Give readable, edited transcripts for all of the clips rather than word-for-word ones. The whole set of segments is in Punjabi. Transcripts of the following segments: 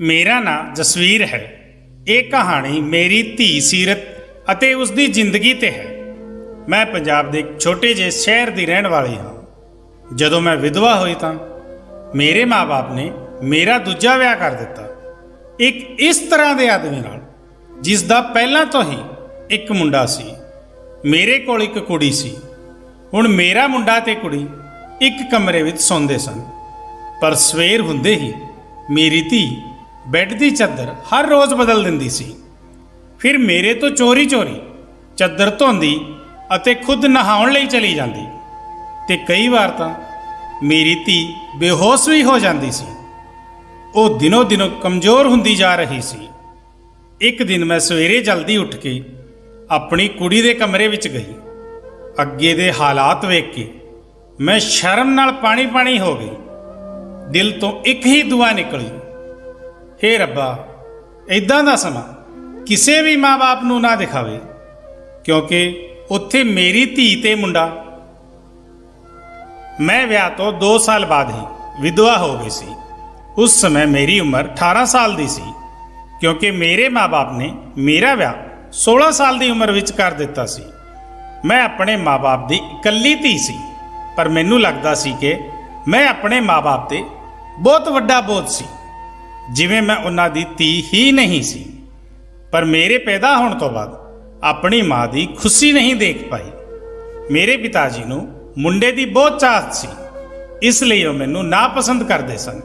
मेरा नाम जसवीर है। ये कहानी मेरी धी सीरत ਅਤੇ ਉਸ ਦੀ ਜ਼ਿੰਦਗੀ ਤੇ ਹੈ। मैं पंजाब ਦੇ ਇੱਕ ਛੋਟੇ ਜਿਹੇ ਸ਼ਹਿਰ ਦੀ ਰਹਿਣ ਵਾਲੀ ਹਾਂ। ਜਦੋਂ ਮੈਂ ਵਿਧਵਾ ਹੋਈ ਤਾਂ ਮੇਰੇ ਮਾਪੇ ਨੇ ਮੇਰਾ ਦੂਜਾ ਵਿਆਹ ਕਰ ਦਿੱਤਾ, ਇੱਕ ਇਸ ਤਰ੍ਹਾਂ ਦੇ ਆਦਮੀ ਨਾਲ ਜਿਸ ਦਾ ਪਹਿਲਾਂ ਤੋਂ ਹੀ ਇੱਕ ਮੁੰਡਾ ਸੀ। ਮੇਰੇ ਕੋਲ ਇੱਕ ਕੁੜੀ ਸੀ। ਹੁਣ ਮੇਰਾ ਮੁੰਡਾ ਤੇ ਕੁੜੀ ਇੱਕ ਕਮਰੇ ਵਿੱਚ ਸੌਂਦੇ ਸਨ, ਪਰ ਸਵੇਰ ਹੁੰਦੇ ਹੀ ਮੇਰੀ ਧੀ ਬੈੱਡ ਦੀ ਚਾਦਰ ਹਰ ਰੋਜ਼ ਬਦਲ ਦਿੰਦੀ ਸੀ। ਫਿਰ ਮੇਰੇ ਤੋਂ ਚੋਰੀ ਚਾਦਰ ਧੋਂਦੀ ਅਤੇ ਖੁਦ ਨਹਾਉਣ ਲਈ ਚਲੀ ਜਾਂਦੀ, ਤੇ ਕਈ ਵਾਰ ਤਾਂ ਮੇਰੀ ਧੀ ਬੇਹੋਸ਼ ਵੀ ਹੋ ਜਾਂਦੀ ਸੀ। ਉਹ ਦਿਨੋਂ ਦਿਨ ਕਮਜ਼ੋਰ ਹੁੰਦੀ ਜਾ ਰਹੀ ਸੀ। ਇੱਕ ਦਿਨ ਮੈਂ ਸਵੇਰੇ ਜਲਦੀ ਉੱਠ ਕੇ ਆਪਣੀ ਕੁੜੀ ਦੇ ਕਮਰੇ ਵਿੱਚ ਗਈ। ਅੱਗੇ ਦੇ ਹਾਲਾਤ ਵੇਖ ਕੇ ਮੈਂ ਸ਼ਰਮ ਨਾਲ ਪਾਣੀ ਹੋ ਗਈ। ਦਿਲ ਤੋਂ ਇੱਕ ਹੀ ਦੁਆ ਨਿਕਲੀ, ਹੇ ਰੱਬਾ, ਇੱਦਾਂ ਦਾ ਸਮਾਂ ਕਿਸੇ ਵੀ ਮਾਂ-ਬਾਪ ਨੂੰ ਨਾ ਦਿਖਾਵੇ, ਕਿਉਂਕਿ ਉੱਥੇ ਮੇਰੀ ਧੀ ਤੇ ਮੁੰਡਾ। ਮੈਂ ਵਿਆਹ ਤੋਂ 2 ਸਾਲ ਬਾਅਦ ਹੀ ਵਿਧਵਾ ਹੋ ਗਈ ਸੀ। ਉਸ ਸਮੇਂ ਮੇਰੀ ਉਮਰ 18 ਸਾਲ ਦੀ ਸੀ, ਕਿਉਂਕਿ ਮੇਰੇ ਮਾਂ-ਬਾਪ ਨੇ ਮੇਰਾ ਵਿਆਹ 16 ਸਾਲ ਦੀ ਉਮਰ ਵਿੱਚ ਕਰ ਦਿੱਤਾ ਸੀ। ਮੈਂ ਆਪਣੇ ਮਾਂ-ਬਾਪ ਦੀ ਇਕੱਲੀ ਧੀ ਸੀ, ਪਰ ਮੈਨੂੰ ਲੱਗਦਾ ਸੀ ਕਿ ਮੈਂ ਆਪਣੇ ਮਾਂ-ਬਾਪ ਤੇ ਬਹੁਤ ਵੱਡਾ ਬੋਝ ਸੀ, ਜਿਵੇਂ ਮੈਂ ਉਹਨਾਂ ਦੀ ਧੀ ਹੀ ਨਹੀਂ ਸੀ। ਪਰ ਮੇਰੇ ਪੈਦਾ ਹੋਣ ਤੋਂ ਬਾਅਦ ਆਪਣੀ ਮਾਂ ਦੀ ਖੁਸ਼ੀ ਨਹੀਂ ਦੇਖ ਪਾਈ। ਮੇਰੇ ਪਿਤਾ ਜੀ ਨੂੰ ਮੁੰਡੇ ਦੀ ਬਹੁਤ ਚਾਹਤ ਸੀ, ਇਸ ਲਈ ਉਹ ਮੈਨੂੰ ਨਾਪਸੰਦ ਕਰਦੇ ਸਨ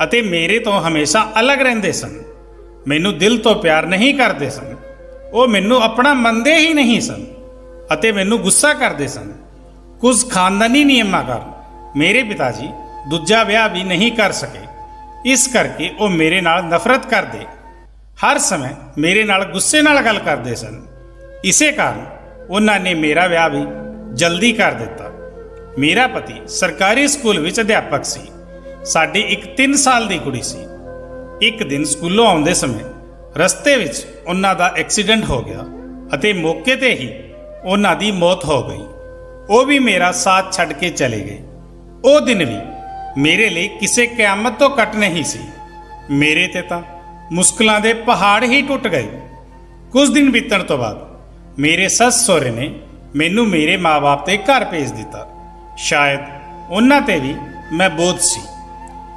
ਅਤੇ ਮੇਰੇ ਤੋਂ ਹਮੇਸ਼ਾ ਅਲੱਗ ਰਹਿੰਦੇ ਸਨ। ਮੈਨੂੰ ਦਿਲ ਤੋਂ ਪਿਆਰ ਨਹੀਂ ਕਰਦੇ ਸਨ। ਉਹ ਮੈਨੂੰ ਆਪਣਾ ਮੰਨਦੇ ਹੀ ਨਹੀਂ ਸਨ ਅਤੇ ਮੈਨੂੰ ਗੁੱਸਾ ਕਰਦੇ ਸਨ। ਕੁਝ ਖਾਨਦਾਨੀ ਨਿਯਮਾਂ ਕਾਰਨ ਮੇਰੇ ਪਿਤਾ ਜੀ ਦੂਜਾ ਵਿਆਹ ਵੀ ਨਹੀਂ ਕਰ ਸਕੇ। ਇਸ ਕਰਕੇ ਉਹ ਮੇਰੇ ਨਾਲ ਨਫ਼ਰਤ ਕਰਦੇ, ਹਰ ਸਮੇਂ ਮੇਰੇ ਨਾਲ ਗੁੱਸੇ ਨਾਲ ਗੱਲ ਕਰਦੇ ਸਨ। ਇਸੇ ਕਾਰਨ ਉਹਨਾਂ ਨੇ ਮੇਰਾ ਵਿਆਹ ਵੀ ਜਲਦੀ ਕਰ ਦਿੱਤਾ। ਮੇਰਾ ਪਤੀ ਸਰਕਾਰੀ ਸਕੂਲ ਵਿੱਚ ਅਧਿਆਪਕ ਸੀ। ਸਾਡੀ ਇੱਕ 3 ਸਾਲ ਦੀ ਕੁੜੀ ਸੀ। ਇੱਕ ਦਿਨ ਸਕੂਲੋਂ ਆਉਂਦੇ ਸਮੇਂ ਰਸਤੇ ਵਿੱਚ ਉਹਨਾਂ ਦਾ ਐਕਸੀਡੈਂਟ ਹੋ ਗਿਆ ਅਤੇ ਮੌਕੇ ਤੇ ਹੀ ਉਹਨਾਂ ਦੀ ਮੌਤ ਹੋ ਗਈ। ਉਹ ਵੀ ਮੇਰਾ ਸਾਥ ਛੱਡ ਕੇ ਚਲੇ ਗਏ। ਉਹ ਦਿਨ ਵੀ ਮੇਰੇ ਲਈ ਕਿਸੇ ਕਿਆਮਤ ਤੋਂ ਘੱਟ ਨਹੀਂ ਸੀ। ਮੇਰੇ ਤੇ ਤਾਂ ਮੁਸ਼ਕਲਾਂ ਦੇ ਪਹਾੜ ਹੀ ਟੁੱਟ ਗਏ। ਕੁਝ ਦਿਨ ਬੀਤਣ ਤੋਂ ਬਾਅਦ ਮੇਰੇ ਸੱਸ ਸਹੁਰੇ ਨੇ ਮੈਨੂੰ ਮੇਰੇ ਮਾਂ-ਬਾਪ ਤੇ ਘਰ ਭੇਜ ਦਿੱਤਾ। ਸ਼ਾਇਦ ਉਹਨਾਂ ਤੇ ਵੀ ਮੈਂ ਬੋਝ ਸੀ।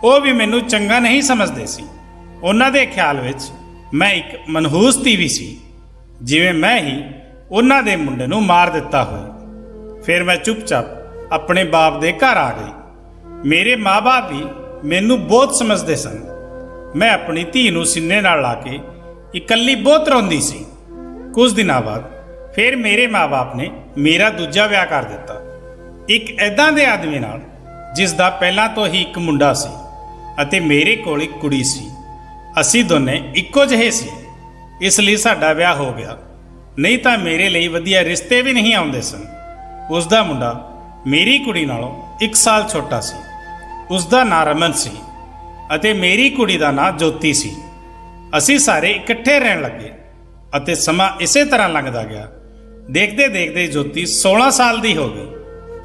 ਉਹ ਵੀ ਮੈਨੂੰ ਚੰਗਾ ਨਹੀਂ ਸਮਝਦੇ ਸੀ। ਉਹਨਾਂ ਦੇ ਖਿਆਲ ਵਿੱਚ ਮੈਂ ਇੱਕ ਮਨਹੂਸ ਧੀ ਸੀ, ਜਿਵੇਂ ਮੈਂ ਹੀ ਉਹਨਾਂ ਦੇ ਮੁੰਡੇ ਨੂੰ ਮਾਰ ਦਿੱਤਾ ਹੋਵੇ। ਫਿਰ ਮੈਂ ਚੁੱਪਚਾਪ ਆਪਣੇ ਬਾਪ ਦੇ ਘਰ ਆ ਗਈ। ਮੇਰੇ ਮਾਂ-ਬਾਪ ਵੀ ਮੈਨੂੰ ਬਹੁਤ ਸਮਝਦੇ ਸਨ। ਮੈਂ ਆਪਣੀ ਧੀ ਨੂੰ ਸੀਨੇ ਨਾਲ ਲਾ ਕੇ ਇਕੱਲੀ ਬਹੁਤ ਰੋਂਦੀ ਸੀ। ਕੁਝ ਦਿਨਾਂ ਬਾਅਦ ਫਿਰ ਮੇਰੇ ਮਾਂ-ਬਾਪ ਨੇ ਮੇਰਾ ਦੂਜਾ ਵਿਆਹ ਕਰ ਦਿੱਤਾ, ਇੱਕ ਐਦਾਂ ਦੇ ਆਦਮੀ ਨਾਲ ਜਿਸ ਦਾ ਪਹਿਲਾਂ ਤੋਂ ਹੀ ਇੱਕ ਮੁੰਡਾ ਸੀ ਅਤੇ ਮੇਰੇ ਕੋਲ ਇੱਕ ਕੁੜੀ ਸੀ। ਅਸੀਂ ਦੋਨੇ ਇੱਕੋ ਜਿਹੇ ਸੀ, ਇਸ ਲਈ ਸਾਡਾ ਵਿਆਹ ਹੋ ਗਿਆ। ਨਹੀਂ ਤਾਂ ਮੇਰੇ ਲਈ ਵਧੀਆ ਰਿਸ਼ਤੇ ਵੀ ਨਹੀਂ ਆਉਂਦੇ ਸਨ। ਉਸ ਦਾ ਮੁੰਡਾ ਮੇਰੀ ਕੁੜੀ ਨਾਲੋਂ 1 ਸਾਲ ਛੋਟਾ ਸੀ। ਉਸ ਦਾ ਨਾਂ ਰਮਨ ਸੀ ਅਤੇ ਮੇਰੀ ਕੁੜੀ ਦਾ ਨਾਂ ਜੋਤੀ ਸੀ। ਅਸੀਂ ਸਾਰੇ ਇਕੱਠੇ ਰਹਿਣ ਲੱਗੇ ਅਤੇ ਸਮਾਂ ਇਸੇ ਤਰ੍ਹਾਂ ਲੰਘਦਾ ਗਿਆ। ਦੇਖਦੇ ਦੇਖਦੇ ਜੋਤੀ 16 ਸਾਲ ਦੀ ਹੋ ਗਈ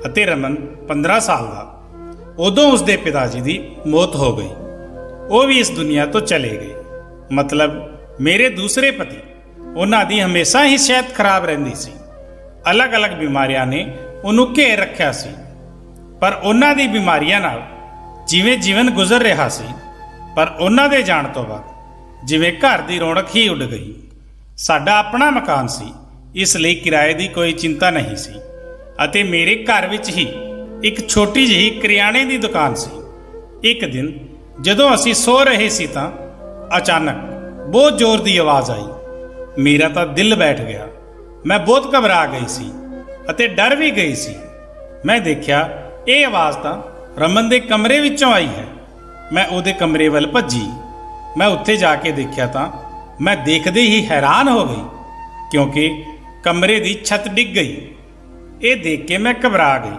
ਅਤੇ ਰਮਨ 15 ਸਾਲ ਦਾ। ਉਦੋਂ ਉਸ ਦੇ ਪਿਤਾ ਜੀ ਦੀ ਮੌਤ ਹੋ ਗਈ। ਉਹ ਵੀ ਇਸ ਦੁਨੀਆ ਤੋਂ ਚਲੇ ਗਏ। ਮਤਲਬ ਮੇਰੇ ਦੂਸਰੇ ਪਤੀ, ਉਹਨਾਂ ਦੀ ਹਮੇਸ਼ਾ ਹੀ ਸਿਹਤ ਖਰਾਬ ਰਹਿੰਦੀ ਸੀ। ਅਲੱਗ-ਅਲੱਗ ਬਿਮਾਰੀਆਂ ਨੇ ਉਹਨੂੰ ਘੇਰ ਰੱਖਿਆ ਸੀ, ਪਰ ਉਹਨਾਂ ਦੀ ਬਿਮਾਰੀਆਂ ਨਾਲ ਜਿਵੇਂ ਜੀਵਨ ਗੁਜ਼ਰ ਰਿਹਾ ਸੀ। ਪਰ ਉਹਨਾਂ ਦੇ ਜਾਣ ਤੋਂ ਬਾਅਦ ਜਿਵੇਂ ਘਰ ਦੀ ਰੌਣਕ ਹੀ ਉੱਡ ਗਈ। ਸਾਡਾ ਆਪਣਾ ਮਕਾਨ ਸੀ, ਇਸ ਲਈ ਕਿਰਾਏ ਦੀ ਕੋਈ ਚਿੰਤਾ ਨਹੀਂ ਸੀ ਅਤੇ ਮੇਰੇ ਘਰ ਵਿੱਚ ਹੀ ਇੱਕ ਛੋਟੀ ਜਿਹੀ ਕਰਿਆਨੇ ਦੀ ਦੁਕਾਨ ਸੀ। ਇੱਕ ਦਿਨ ਜਦੋਂ ਅਸੀਂ ਸੋ ਰਹੇ ਸੀ ਤਾਂ ਅਚਾਨਕ ਬਹੁਤ ਜ਼ੋਰ ਦੀ ਆਵਾਜ਼ ਆਈ। ਮੇਰਾ ਤਾਂ ਦਿਲ ਬੈਠ ਗਿਆ। ਮੈਂ ਬਹੁਤ ਘਬਰਾ ਗਈ ਸੀ ਅਤੇ ਡਰ ਵੀ ਗਈ ਸੀ। ਮੈਂ ਦੇਖਿਆ ਇਹ ਆਵਾਜ਼ ਤਾਂ ਰਮਨ ਦੇ ਕਮਰੇ ਵਿੱਚੋਂ ਆਈ ਹੈ। ਮੈਂ ਉਹਦੇ ਕਮਰੇ ਵੱਲ ਭੱਜੀ। ਮੈਂ ਉੱਥੇ ਜਾ ਕੇ ਦੇਖਿਆ ਤਾਂ ਮੈਂ ਦੇਖਦੇ ਹੀ ਹੈਰਾਨ ਹੋ ਗਈ, ਕਿਉਂਕਿ ਕਮਰੇ ਦੀ ਛੱਤ ਡਿੱਗ ਗਈ। ਇਹ ਦੇਖ ਕੇ ਮੈਂ ਘਬਰਾ ਗਈ।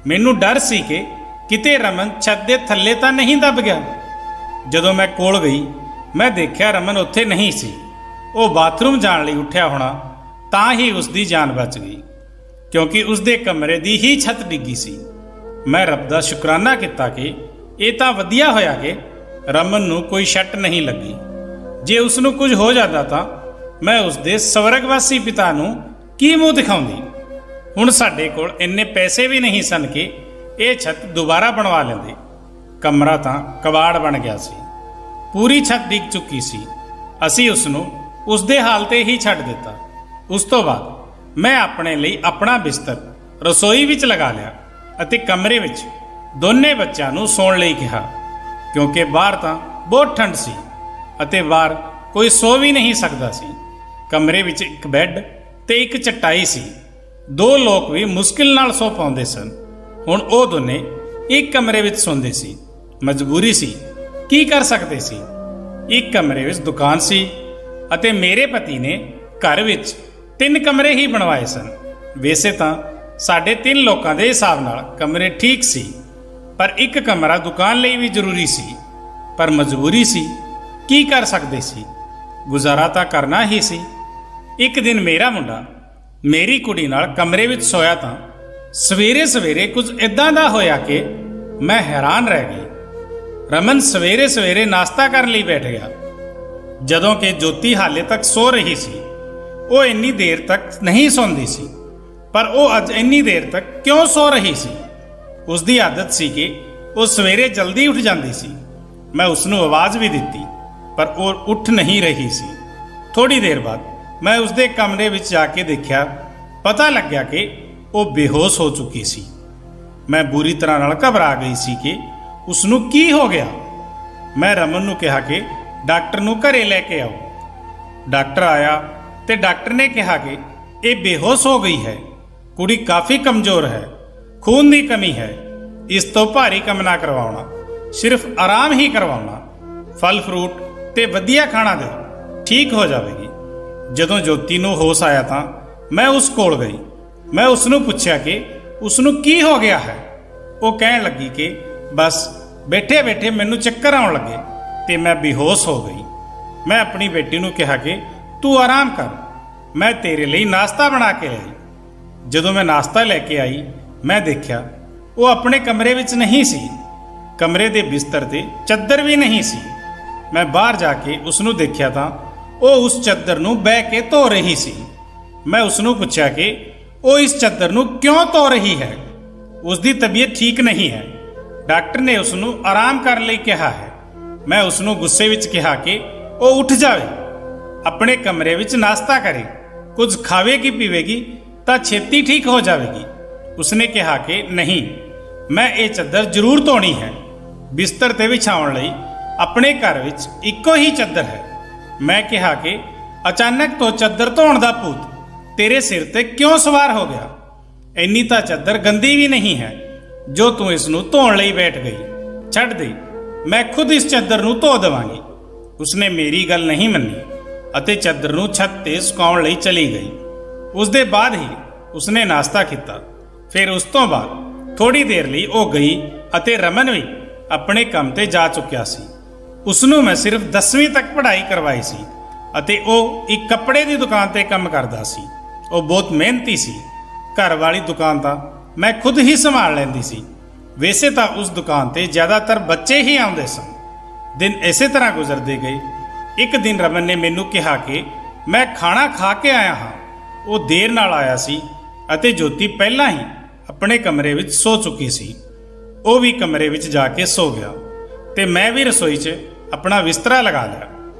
ਮੈਨੂੰ ਡਰ ਸੀ ਕਿ ਕਿਤੇ ਰਮਨ ਛੱਤ ਦੇ ਥੱਲੇ ਤਾਂ ਨਹੀਂ ਦਬ ਗਿਆ। ਜਦੋਂ ਮੈਂ ਕੋਲ ਗਈ, ਮੈਂ ਦੇਖਿਆ ਰਮਨ ਉੱਥੇ ਨਹੀਂ ਸੀ। ਉਹ ਬਾਥਰੂਮ ਜਾਣ ਲਈ ਉੱਠਿਆ ਹੋਣਾ, ਤਾਂ ਹੀ ਉਸ ਦੀ ਜਾਨ ਬਚ ਗਈ, ਕਿਉਂਕਿ ਉਸ ਦੇ ਕਮਰੇ ਦੀ ਹੀ ਛੱਤ ਡਿੱਗੀ ਸੀ। ਮੈਂ ਰੱਬ ਦਾ ਸ਼ੁਕਰਾਨਾ ਕੀਤਾ ਕਿ ਇਹ ਤਾਂ ਵਧੀਆ ਹੋਇਆ ਕਿ ਰਮਨ ਨੂੰ ਕੋਈ ਸ਼ੱਟ ਨਹੀਂ ਲੱਗੀ। ਜੇ ਉਸ ਨੂੰ ਕੁਝ ਹੋ ਜਾਂਦਾ ਤਾਂ ਮੈਂ ਉਸ ਦੇ ਸਵਰਗਵਾਸੀ ਪਿਤਾ ਨੂੰ ਕੀ ਮੂੰਹ ਦਿਖਾਉਂਦੀ। ਹੁਣ ਸਾਡੇ ਕੋਲ ਇੰਨੇ ਪੈਸੇ ਵੀ ਨਹੀਂ ਸਨ ਕਿ ਇਹ ਛੱਤ ਦੁਬਾਰਾ ਬਣਵਾ ਲੈਂਦੇ। ਕਮਰਾ ਤਾਂ ਕਬਾੜ ਬਣ ਗਿਆ ਸੀ। ਪੂਰੀ ਛੱਤ ਡਿੱਗ ਚੁੱਕੀ ਸੀ। ਅਸੀਂ ਉਸ ਨੂੰ ਉਸ ਦੇ ਹਾਲ ਤੇ ਹੀ ਛੱਡ ਦਿੱਤਾ। ਉਸ ਤੋਂ ਬਾਅਦ ਮੈਂ ਆਪਣੇ ਲਈ ਆਪਣਾ ਬਿਸਤਰ ਰਸੋਈ ਵਿੱਚ ਲਗਾ ਲਿਆ ਅਤੇ ਕਮਰੇ ਵਿੱਚ ਦੋਨੇ ਬੱਚਿਆਂ ਨੂੰ ਸੌਣ ਲਈ ਕਿਹਾ, ਕਿਉਂਕਿ ਬਾਹਰ ਤਾਂ ਬਹੁਤ ਠੰਡ ਸੀ ਅਤੇ ਬਾਹਰ ਕੋਈ ਸੋ ਵੀ ਨਹੀਂ ਸਕਦਾ ਸੀ। ਕਮਰੇ ਵਿੱਚ ਇੱਕ ਬੈੱਡ ਤੇ ਇੱਕ ਚਟਾਈ ਸੀ। ਦੋ ਲੋਕ ਵੀ ਮੁਸ਼ਕਿਲ ਨਾਲ ਸੌ ਪਾਉਂਦੇ ਸਨ। ਹੁਣ ਉਹ ਦੋਨੇ ਇੱਕ ਕਮਰੇ ਵਿੱਚ ਸੌਂਦੇ ਸੀ। ਮਜਬੂਰੀ ਸੀ, ਕੀ ਕਰ ਸਕਦੇ ਸੀ। ਇੱਕ ਕਮਰੇ ਵਿੱਚ ਦੁਕਾਨ ਸੀ ਅਤੇ ਮੇਰੇ ਪਤੀ ਨੇ ਘਰ ਵਿੱਚ 3 ਕਮਰੇ ਹੀ ਬਣਵਾਏ ਸਨ। ਵੈਸੇ ਤਾਂ ਸਾਡੇ 3 ਲੋਕਾਂ ਦੇ ਹਿਸਾਬ ਨਾਲ ਕਮਰੇ ਠੀਕ ਸੀ, ਪਰ ਇੱਕ ਕਮਰਾ ਦੁਕਾਨ ਲਈ ਵੀ ਜ਼ਰੂਰੀ ਸੀ। ਪਰ ਮਜਬੂਰੀ ਸੀ, ਕੀ ਕਰ ਸਕਦੇ ਸੀ। ਗੁਜ਼ਾਰਾ ਤਾਂ ਕਰਨਾ ਹੀ ਸੀ। ਇੱਕ ਦਿਨ ਮੇਰਾ ਮੁੰਡਾ ਮੇਰੀ ਕੁੜੀ ਨਾਲ ਕਮਰੇ ਵਿੱਚ ਸੋਇਆ ਤਾਂ ਸਵੇਰੇ ਕੁਝ ਇਦਾਂ ਦਾ ਹੋਇਆ ਕਿ ਮੈਂ ਹੈਰਾਨ ਰਹਿ ਗਈ। ਰਮਨ ਸਵੇਰੇ ਨਾਸ਼ਤਾ ਕਰਨ ਲਈ ਬੈਠ ਗਿਆ, ਜਦੋਂ ਕਿ ਜੋਤੀ ਹਾਲੇ ਤੱਕ ਸੋ ਰਹੀ ਸੀ। ਉਹ ਇੰਨੀ ਦੇਰ ਤੱਕ ਨਹੀਂ ਸੌਂਦੀ ਸੀ, ਪਰ ਉਹ ਅੱਜ ਇੰਨੀ ਦੇਰ ਤੱਕ ਕਿਉਂ ਸੋ ਰਹੀ ਸੀ। ਉਸ ਦੀ ਆਦਤ ਸੀ ਕਿ ਉਹ ਸਵੇਰੇ ਜਲਦੀ ਉੱਠ ਜਾਂਦੀ ਸੀ। ਮੈਂ ਉਸ ਨੂੰ ਆਵਾਜ਼ ਵੀ ਦਿੱਤੀ, ਪਰ ਉਹ ਉੱਠ ਨਹੀਂ ਰਹੀ ਸੀ। ਥੋੜੀ ਦੇਰ ਬਾਅਦ ਮੈਂ ਉਸ ਦੇ ਕਮਰੇ ਵਿੱਚ ਜਾ ਕੇ ਦੇਖਿਆ। ਪਤਾ ਲੱਗਿਆ ਕਿ ਉਹ ਬੇਹੋਸ਼ ਹੋ ਚੁੱਕੀ ਸੀ। ਮੈਂ ਬੁਰੀ ਤਰ੍ਹਾਂ ਨਾਲ ਘਬਰਾ ਗਈ ਸੀ ਕਿ ਉਸ ਨੂੰ ਕੀ ਹੋ ਗਿਆ। ਮੈਂ ਰਮਨ ਨੂੰ ਕਿਹਾ ਕਿ ਡਾਕਟਰ ਨੂੰ ਘਰੇ ਲੈ ਕੇ ਆਓ। ਡਾਕਟਰ ਆਇਆ ਤੇ ਡਾਕਟਰ ਨੇ ਕਿਹਾ ਕਿ ਇਹ ਬੇਹੋਸ਼ ਹੋ ਗਈ ਹੈ। ਕੁੜੀ ਕਾਫੀ ਕਮਜ਼ੋਰ ਹੈ, ਖੂਨ ਦੀ ਕਮੀ ਹੈ। ਇਸ ਤੋਂ ਭਾਰੀ ਕੰਮ ਨਾ ਕਰਵਾਉਣਾ, ਸਿਰਫ ਆਰਾਮ ਹੀ ਕਰਵਾਉਣਾ। ਫਲ ਫਰੂਟ ਤੇ ਵਧੀਆ ਖਾਣਾ ਦੇ, ਠੀਕ ਹੋ ਜਾਵੇਗੀ। ਜਦੋਂ ਜੋਤੀ ਨੂੰ ਹੋਸ਼ ਆਇਆ ਤਾਂ ਮੈਂ ਉਸ ਕੋਲ ਗਈ। ਮੈਂ ਉਸ ਨੂੰ ਪੁੱਛਿਆ ਕਿ ਉਸ ਨੂੰ ਕੀ ਹੋ ਗਿਆ ਹੈ। ਉਹ ਕਹਿਣ ਲੱਗੀ ਕਿ ਬਸ ਬੈਠੇ ਮੈਨੂੰ ਚੱਕਰ ਆਉਣ ਲੱਗੇ ਤੇ ਮੈਂ ਬੇਹੋਸ਼ ਹੋ ਗਈ। ਮੈਂ ਆਪਣੀ ਬੇਟੀ ਨੂੰ ਕਿਹਾ ਕਿ ਤੂੰ ਆਰਾਮ ਕਰ, ਮੈਂ ਤੇਰੇ ਲਈ ਨਾਸ਼ਤਾ ਬਣਾ ਕੇ ਲਿਆਈ। ਜਦੋਂ ਮੈਂ ਨਾਸ਼ਤਾ ਲੈ ਕੇ ਆਈ, ਮੈਂ ਦੇਖਿਆ ਉਹ ਆਪਣੇ ਕਮਰੇ ਵਿੱਚ ਨਹੀਂ ਸੀ। ਕਮਰੇ ਦੇ ਬਿਸਤਰ ਤੇ ਚੱਦਰ ਵੀ ਨਹੀਂ ਸੀ। ਮੈਂ ਬਾਹਰ ਜਾ ਕੇ ਉਸ ਨੂੰ ਦੇਖਿਆ ਤਾਂ ਉਹ ਉਸ ਚੱਦਰ ਨੂੰ ਬਹਿ ਕੇ ਧੋ ਰਹੀ ਸੀ। ਮੈਂ ਉਸ ਨੂੰ ਪੁੱਛਿਆ ਕਿ ਉਹ ਇਸ ਚੱਦਰ ਨੂੰ ਕਿਉਂ ਧੋ ਰਹੀ ਹੈ। ਉਸ ਦੀ ਤਬੀਅਤ ਠੀਕ ਨਹੀਂ ਹੈ। ਡਾਕਟਰ ਨੇ ਉਸ ਨੂੰ ਆਰਾਮ ਕਰਨ ਲਈ ਕਿਹਾ ਹੈ। ਮੈਂ ਉਸ ਨੂੰ ਗੁੱਸੇ ਵਿੱਚ ਕਿਹਾ ਕਿ ਉਹ ਉੱਠ ਜਾਵੇ, ਆਪਣੇ ਕਮਰੇ ਵਿੱਚ ਨਾਸ਼ਤਾ ਕਰੇ, ਕੁਝ ਖਾਵੇਗੀ ਪੀਵੇਗੀ ਤਾਂ ਛੇਤੀ ਠੀਕ ਹੋ ਜਾਵੇਗੀ। ਉਸਨੇ ਕਿਹਾ ਕਿ ਨਹੀਂ, ਮੈਂ ਇਹ ਚੱਦਰ ਜ਼ਰੂਰ ਧੋਣੀ ਹੈ। ਬਿਸਤਰ ਤੇ ਵਿਛਾਉਣ ਲਈ ਆਪਣੇ ਘਰ ਵਿੱਚ ਇੱਕੋ ਹੀ ਚੱਦਰ ਹੈ। ਮੈਂ ਕਿਹਾ ਕਿ ਅਚਾਨਕ ਤੋਂ ਚੱਦਰ ਧੋਣ ਦਾ ਭੂਤ ਤੇਰੇ ਸਿਰ ਤੇ ਕਿਉਂ ਸਵਾਰ ਹੋ ਗਿਆ। ਇੰਨੀ ਤਾਂ ਚੱਦਰ ਗੰਦੀ ਵੀ ਨਹੀਂ ਹੈ ਜੋ ਤੂੰ ਇਸ ਨੂੰ ਧੋਣ ਲਈ ਬੈਠ ਗਈ। ਛੱਡ ਦੇ, ਮੈਂ ਖੁਦ ਇਸ ਚੱਦਰ ਨੂੰ ਧੋ ਦੇਵਾਂਗੀ। ਉਸਨੇ ਮੇਰੀ ਗੱਲ ਨਹੀਂ ਮੰਨੀ ਅਤੇ ਚੱਦਰ ਨੂੰ ਛੱਤ ਤੇ ਸੁਕਾਉਣ ਲਈ ਚਲੀ ਗਈ। ਉਸ ਦੇ ਬਾਅਦ ਹੀ ਉਸਨੇ ਨਾਸ਼ਤਾ ਕੀਤਾ। ਫਿਰ ਉਸ ਤੋਂ ਬਾਅਦ ਥੋੜੀ ਦੇਰ ਲਈ ਉਹ ਗਈ ਅਤੇ ਰਮਨ ਵੀ ਆਪਣੇ ਕੰਮ ਤੇ ਜਾ ਚੁੱਕਿਆ ਸੀ। ਉਸ ਨੂੰ ਮੈਂ ਸਿਰਫ 10ਵੀਂ ਤੱਕ ਪੜ੍ਹਾਈ ਕਰਵਾਈ ਸੀ ਅਤੇ ਉਹ ਇੱਕ ਕੱਪੜੇ ਦੀ ਦੁਕਾਨ ਤੇ ਕੰਮ ਕਰਦਾ ਸੀ। ਉਹ ਬਹੁਤ ਮਿਹਨਤੀ ਸੀ। ਘਰ ਵਾਲੀ ਦੁਕਾਨ ਤਾਂ ਮੈਂ ਖੁਦ ਹੀ ਸੰਭਾਲ ਲੈਂਦੀ ਸੀ। ਵੈਸੇ ਤਾਂ ਉਸ ਦੁਕਾਨ ਤੇ ਜ਼ਿਆਦਾਤਰ ਬੱਚੇ ਹੀ ਆਉਂਦੇ ਸਨ। ਦਿਨ ਇਸੇ ਤਰ੍ਹਾਂ ਗੁਜ਼ਰਦੇ ਗਏ। ਇੱਕ ਦਿਨ ਰਮਨ ਨੇ ਮੈਨੂੰ ਕਿਹਾ ਕਿ ਮੈਂ ਖਾਣਾ ਖਾ ਕੇ ਆਇਆ ਹਾਂ। ਉਹ ਦੇਰ ਨਾਲ ਆਇਆ ਸੀ ਅਤੇ ਜੋਤੀ ਪਹਿਲਾਂ ਹੀ ਆਪਣੇ ਕਮਰੇ ਵਿੱਚ ਸੋ ਚੁੱਕੀ ਸੀ। ਉਹ ਵੀ ਕਮਰੇ ਵਿੱਚ ਜਾ ਕੇ ਸੋ ਗਿਆ ਤੇ ਮੈਂ ਵੀ ਰਸੋਈ 'ਚ ਆਪਣਾ ਬਿਸਤਰਾ ਲਗਾ ਲਿਆ।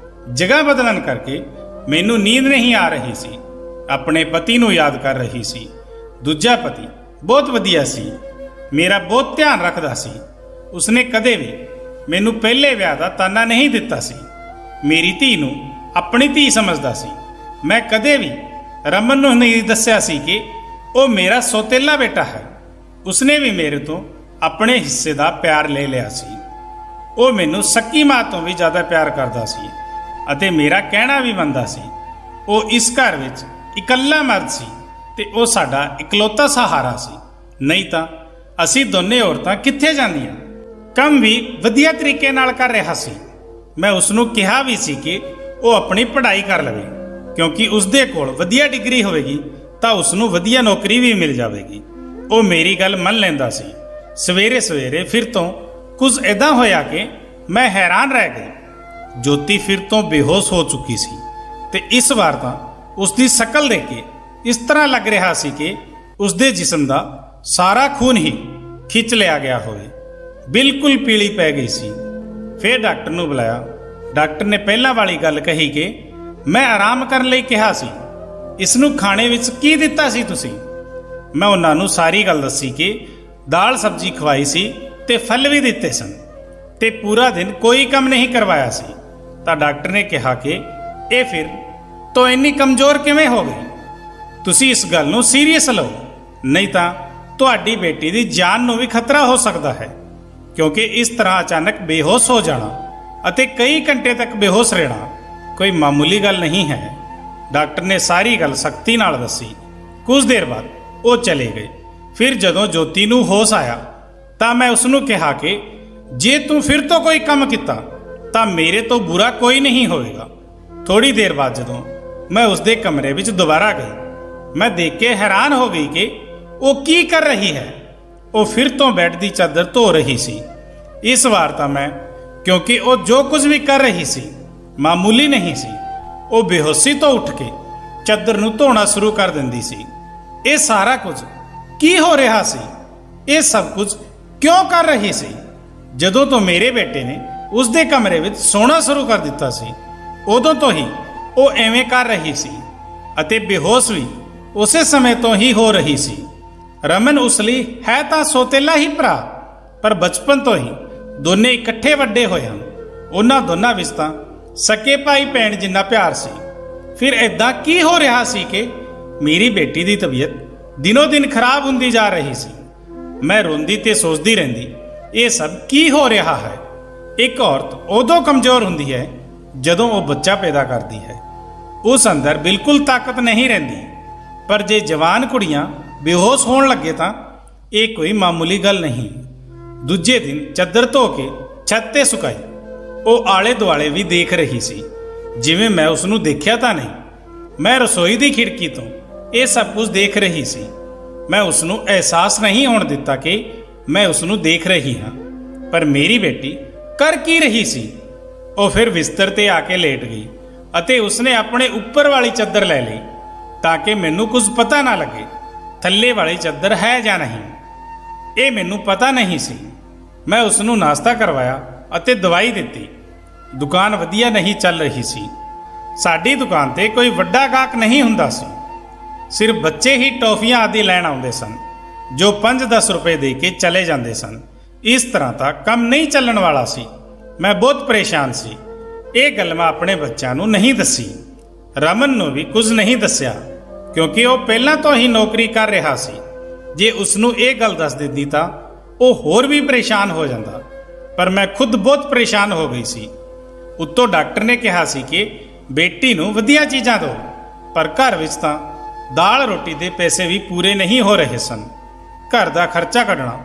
ਜਗ੍ਹਾ ਬਦਲਣ ਕਰਕੇ ਮੈਨੂੰ ਨੀਂਦ ਨਹੀਂ ਆ ਰਹੀ ਸੀ। ਆਪਣੇ ਪਤੀ ਨੂੰ ਯਾਦ ਕਰ ਰਹੀ ਸੀ। ਦੂਜਾ ਪਤੀ ਬਹੁਤ ਵਧੀਆ ਸੀ, ਮੇਰਾ ਬਹੁਤ ਧਿਆਨ ਰੱਖਦਾ ਸੀ। ਉਸਨੇ ਕਦੇ ਵੀ ਮੈਨੂੰ ਪਹਿਲੇ ਵਿਆਹ ਦਾ ਤਾਨਾ ਨਹੀਂ ਦਿੱਤਾ ਸੀ। ਮੇਰੀ ਧੀ ਨੂੰ ਆਪਣੀ ਧੀ ਸਮਝਦਾ ਸੀ। ਮੈਂ ਕਦੇ ਵੀ ਰਮਨ ਨੂੰ ਨਹੀਂ ਦੱਸਿਆ ਸੀ ਕਿ ਉਹ ਮੇਰਾ ਸੌਤੇਲਾ ਬੇਟਾ ਹੈ। ਉਸਨੇ ਵੀ ਮੇਰੇ ਤੋਂ ਆਪਣੇ ਹਿੱਸੇ ਦਾ ਪਿਆਰ ਲੈ ਲਿਆ ਸੀ। ਉਹ ਮੈਨੂੰ ਸੱਕੀ ਮਾਂ ਤੋਂ ਵੀ ਜ਼ਿਆਦਾ ਪਿਆਰ ਕਰਦਾ ਸੀ ਅਤੇ ਮੇਰਾ ਕਹਿਣਾ ਵੀ ਮੰਨਦਾ ਸੀ। ਉਹ ਇਸ ਘਰ ਵਿੱਚ ਇਕੱਲਾ ਮਰਦ ਸੀ ਤੇ ਉਹ ਸਾਡਾ ਇਕਲੌਤਾ ਸਹਾਰਾ ਸੀ। ਨਹੀਂ ਤਾਂ ਅਸੀਂ ਦੋਨੇ ਔਰਤਾਂ ਕਿੱਥੇ ਜਾਂਦੀਆਂ। ਕੰਮ ਵੀ ਵਧੀਆ ਤਰੀਕੇ ਨਾਲ ਕਰ ਰਿਹਾ ਸੀ। ਮੈਂ ਉਸ ਨੂੰ ਕਿਹਾ ਵੀ ਸੀ ਕਿ ਉਹ ਆਪਣੀ ਪੜ੍ਹਾਈ ਕਰ ਲਵੇ, ਕਿਉਂਕਿ ਉਸ ਦੇ ਕੋਲ ਵਧੀਆ ਡਿਗਰੀ ਹੋਵੇਗੀ ਤਾਂ ਉਸ ਨੂੰ ਵਧੀਆ ਨੌਕਰੀ ਵੀ ਮਿਲ ਜਾਵੇਗੀ। ਉਹ ਮੇਰੀ ਗੱਲ ਮੰਨ ਲੈਂਦਾ ਸੀ। ਸਵੇਰੇ ਫਿਰ ਤੋਂ ਕੁਝ ਇੱਦਾਂ ਹੋਇਆ ਕਿ मैं हैरान रह गई। ਜੋਤੀ ਫਿਰ ਤੋਂ ਬੇਹੋਸ਼ ਹੋ ਚੁੱਕੀ ਸੀ ਤੇ ਇਸ ਵਾਰ ਤਾਂ ਉਸ ਦੀ ਸ਼ਕਲ ਦੇਖ ਕੇ ਇਸ ਤਰ੍ਹਾਂ ਲੱਗ ਰਿਹਾ ਸੀ ਕਿ ਉਸ ਦੇ ਜਿਸਮ ਦਾ ਸਾਰਾ ਖੂਨ ਹੀ ਖਿੱਚ ਲਿਆ ਗਿਆ ਹੋਵੇ। ਬਿਲਕੁਲ ਪੀਲੀ ਪੈ ਗਈ ਸੀ। ਫਿਰ ਡਾਕਟਰ ਨੂੰ ਬੁਲਾਇਆ। ਡਾਕਟਰ ਨੇ ਪਹਿਲਾਂ ਵਾਲੀ ਗੱਲ ਕਹੀ ਕਿ ਮੈਂ ਆਰਾਮ ਕਰਨ ਲਈ ਕਿਹਾ ਸੀ, ਇਸ ਨੂੰ ਖਾਣੇ ਵਿੱਚ ਕੀ ਦਿੱਤਾ ਸੀ ਤੁਸੀਂ? ਮੈਂ ਉਹਨਾਂ ਨੂੰ ਸਾਰੀ ਗੱਲ ਦੱਸੀ ਕਿ ਦਾਲ ਸਬਜ਼ੀ ਖਵਾਈ ਸੀ ਤੇ ਫਲ ਵੀ ਦਿੱਤੇ ਸਨ ਤੇ ਪੂਰਾ ਦਿਨ ਕੋਈ ਕੰਮ ਨਹੀਂ ਕਰਵਾਇਆ ਸੀ। ਤਾਂ ਡਾਕਟਰ ਨੇ ਕਿਹਾ ਕਿ ਇਹ ਫਿਰ ਤੋਂ ਇੰਨੀ ਕਮਜ਼ੋਰ ਕਿਵੇਂ ਹੋ ਗਈ? ਤੁਸੀਂ ਇਸ ਗੱਲ ਨੂੰ ਸੀਰੀਅਸ ਲਓ, ਨਹੀਂ ਤਾਂ ਤੁਹਾਡੀ ਬੇਟੀ ਦੀ ਜਾਨ ਨੂੰ ਵੀ ਖਤਰਾ ਹੋ ਸਕਦਾ ਹੈ, ਕਿਉਂਕਿ ਇਸ ਤਰ੍ਹਾਂ ਅਚਾਨਕ ਬੇਹੋਸ਼ ਹੋ ਜਾਣਾ ਅਤੇ ਕਈ ਘੰਟੇ ਤੱਕ ਬੇਹੋਸ਼ ਰਹਿਣਾ ਕੋਈ ਮਾਮੂਲੀ ਗੱਲ ਨਹੀਂ ਹੈ। ਡਾਕਟਰ ਨੇ ਸਾਰੀ ਗੱਲ ਸਖਤੀ ਨਾਲ ਦੱਸੀ। ਕੁਝ ਦੇਰ ਬਾਅਦ ਉਹ ਚਲੇ ਗਏ। ਫਿਰ ਜਦੋਂ ਜੋਤੀ ਨੂੰ ਹੋਸ਼ ਆਇਆ ਤਾਂ ਮੈਂ ਉਸ ਨੂੰ ਕਿਹਾ ਕਿ ਜੇ ਤੂੰ ਫਿਰ ਤੋਂ ਕੋਈ ਕੰਮ ਕੀਤਾ ਤਾਂ ਮੇਰੇ ਤੋਂ ਬੁਰਾ ਕੋਈ ਨਹੀਂ ਹੋਵੇਗਾ। ਥੋੜੀ ਦੇਰ ਬਾਅਦ ਜਦੋਂ ਮੈਂ ਉਸ ਦੇ ਕਮਰੇ ਵਿੱਚ ਦੁਬਾਰਾ ਗਈ, ਮੈਂ ਦੇਖ ਕੇ ਹੈਰਾਨ ਹੋ ਗਈ ਕਿ ਉਹ ਕੀ ਕਰ ਰਹੀ ਹੈ। ਉਹ ਫਿਰ ਤੋਂ ਬੈੱਡ ਦੀ ਚਾਦਰ ਧੋ ਰਹੀ ਸੀ। ਇਸ ਵਾਰ ਤਾਂ ਮੈਂ, ਕਿਉਂਕਿ ਉਹ ਜੋ ਕੁਝ ਵੀ ਕਰ ਰਹੀ ਸੀ ਮਾਮੂਲੀ ਨਹੀਂ ਸੀ, ਉਹ ਬੇਹੋਸ਼ੀ ਤੋਂ ਉੱਠ ਕੇ ਚਾਦਰ ਨੂੰ ਧੋਣਾ ਸ਼ੁਰੂ ਕਰ ਦਿੰਦੀ ਸੀ। ਇਹ ਸਾਰਾ ਕੁਝ ਕੀ ਹੋ ਰਿਹਾ ਸੀ? ਇਹ ਸਭ ਕੁਝ ਕਿਉਂ ਕਰ ਰਹੀ ਸੀ? ਜਦੋਂ ਤੋਂ ਮੇਰੇ ਬੇਟੇ ਨੇ ਉਸ ਦੇ ਕਮਰੇ ਵਿੱਚ ਸੌਣਾ ਸ਼ੁਰੂ ਕਰ ਦਿੱਤਾ ਸੀ, ਉਦੋਂ ਤੋਂ ਹੀ ਉਹ ਐਵੇਂ ਕਰ ਰਹੀ ਸੀ ਅਤੇ ਬੇਹੋਸ਼ ਵੀ ਉਸੇ ਸਮੇਂ ਤੋਂ ਹੀ ਹੋ ਰਹੀ ਸੀ। ਰਮਨ ਉਸ ਲਈ ਹੈ ਤਾਂ ਸੋਤੇਲਾ ਹੀ ਭਰਾ, ਪਰ ਬਚਪਨ ਤੋਂ ਹੀ ਦੋਨੇ ਇਕੱਠੇ ਵੱਡੇ ਹੋਏ ਹਨ। ਉਹਨਾਂ ਦੋਨਾਂ ਵਿੱਚ ਤਾਂ ਸਕੇ ਭਾਈ ਭੈਣ ਜਿੰਨਾ ਪਿਆਰ ਸੀ। ਫਿਰ ਐਦਾਂ ਕੀ ਹੋ ਰਿਹਾ ਸੀ ਕਿ ਮੇਰੀ ਬੇਟੀ ਦੀ ਤਬੀਅਤ ਦਿਨੋਂ ਦਿਨ ਖਰਾਬ ਹੁੰਦੀ ਜਾ ਰਹੀ ਸੀ। ਮੈਂ ਰੋਂਦੀ ਤੇ ਸੋਚਦੀ ਰਹਿੰਦੀ, ਇਹ ਸਭ ਕੀ ਹੋ ਰਿਹਾ ਹੈ? ਇੱਕ ਔਰਤ ਉਦੋਂ ਕਮਜ਼ੋਰ ਹੁੰਦੀ ਹੈ ਜਦੋਂ ਉਹ ਬੱਚਾ ਪੈਦਾ ਕਰਦੀ ਹੈ। ਉਸ ਅੰਦਰ ਬਿਲਕੁਲ ਤਾਕਤ ਨਹੀਂ ਰਹਿੰਦੀ। ਪਰ ਜੇ ਜਵਾਨ ਕੁੜੀਆਂ ਬੇਹੋਸ਼ ਹੋਣ ਲੱਗੇ ਤਾਂ ਇਹ ਕੋਈ ਮਾਮੂਲੀ ਗੱਲ ਨਹੀਂ। ਦੂਜੇ ਦਿਨ ਚਾਦਰ ਧੋ ਕੇ ਛੱਤ ਤੇ ਸੁਕਾਈ। ਉਹ ਆਲੇ ਦੁਆਲੇ ਵੀ ਦੇਖ ਰਹੀ ਸੀ, ਜਿਵੇਂ ਮੈਂ ਉਸ ਨੂੰ ਦੇਖਿਆ ਤਾਂ ਨਹੀਂ। ਮੈਂ ਰਸੋਈ ਦੀ ਖਿੜਕੀ ਤੋਂ ਇਹ ਸਭ ਕੁਝ ਦੇਖ ਰਹੀ ਸੀ। ਮੈਂ ਉਸ ਨੂੰ ਅਹਿਸਾਸ ਨਹੀਂ ਹੋਣ ਦਿੱਤਾ ਕਿ ਮੈਂ ਉਸ ਨੂੰ ਦੇਖ ਰਹੀ ਹਾਂ। ਪਰ ਮੇਰੀ ਬੇਟੀ ਕਰ ਕੀ ਰਹੀ ਸੀ? ਉਹ ਫਿਰ ਬਿਸਤਰ ਤੇ ਆ ਕੇ ਲੇਟ ਗਈ ਅਤੇ ਉਸਨੇ ਆਪਣੇ ਉੱਪਰ ਵਾਲੀ ਚਾਦਰ ਲੈ ਲਈ ਤਾਂ ਕਿ ਮੈਨੂੰ ਕੁਝ ਪਤਾ ਨਾ ਲੱਗੇ ਥੱਲੇ ਵਾਲੀ ਚਾਦਰ ਹੈ ਜਾਂ ਨਹੀਂ। ਇਹ ਮੈਨੂੰ ਪਤਾ ਨਹੀਂ ਸੀ। ਮੈਂ ਉਸ ਨੂੰ ਨਾਸ਼ਤਾ ਕਰਵਾਇਆ ਅਤੇ ਦਵਾਈ ਦਿੱਤੀ। ਦੁਕਾਨ ਵਧੀਆ ਨਹੀਂ ਚੱਲ ਰਹੀ ਸੀ। ਸਾਡੀ ਦੁਕਾਨ ਤੇ ਕੋਈ ਵੱਡਾ ਗਾਹਕ ਨਹੀਂ ਹੁੰਦਾ ਸੀ। ਸਿਰਫ ਬੱਚੇ ਹੀ ਟੌਫੀਆਂ ਆਦਿ ਲੈਣ ਆਉਂਦੇ ਸਨ, ਜੋ 5-10 ਰੁਪਏ ਦੇ ਕੇ ਚਲੇ ਜਾਂਦੇ ਸਨ। ਇਸ ਤਰ੍ਹਾਂ ਤਾਂ ਕੰਮ ਨਹੀਂ ਚੱਲਣ ਵਾਲਾ ਸੀ। ਮੈਂ ਬਹੁਤ ਪਰੇਸ਼ਾਨ ਸੀ। ਇਹ ਗੱਲ ਮੈਂ ਆਪਣੇ ਬੱਚਿਆਂ ਨੂੰ ਨਹੀਂ ਦੱਸੀ। ਰਮਨ ਨੂੰ ਵੀ ਕੁਝ ਨਹੀਂ ਦੱਸਿਆ, ਕਿਉਂਕਿ ਉਹ ਪਹਿਲਾਂ ਤੋਂ ਹੀ ਨੌਕਰੀ ਕਰ ਰਿਹਾ ਸੀ। ਜੇ ਉਸ ਨੂੰ ਇਹ ਗੱਲ ਦੱਸ ਦਿੰਦੀ ਤਾਂ ਉਹ ਹੋਰ ਵੀ ਪਰੇਸ਼ਾਨ ਹੋ ਜਾਂਦਾ। ਪਰ ਮੈਂ ਖੁਦ ਬਹੁਤ ਪਰੇਸ਼ਾਨ ਹੋ ਗਈ ਸੀ। ਉੱਤੋਂ ਡਾਕਟਰ ਨੇ ਕਿਹਾ ਸੀ ਕਿ ਬੇਟੀ ਨੂੰ ਵਧੀਆ ਚੀਜ਼ਾਂ ਦਿਓ, ਪਰ ਘਰ ਵਿੱਚ ਤਾਂ ਦਾਲ ਰੋਟੀ ਦੇ ਪੈਸੇ ਵੀ ਪੂਰੇ ਨਹੀਂ ਹੋ ਰਹੇ ਸਨ। ਘਰ ਦਾ ਖਰਚਾ ਕੱਢਣਾ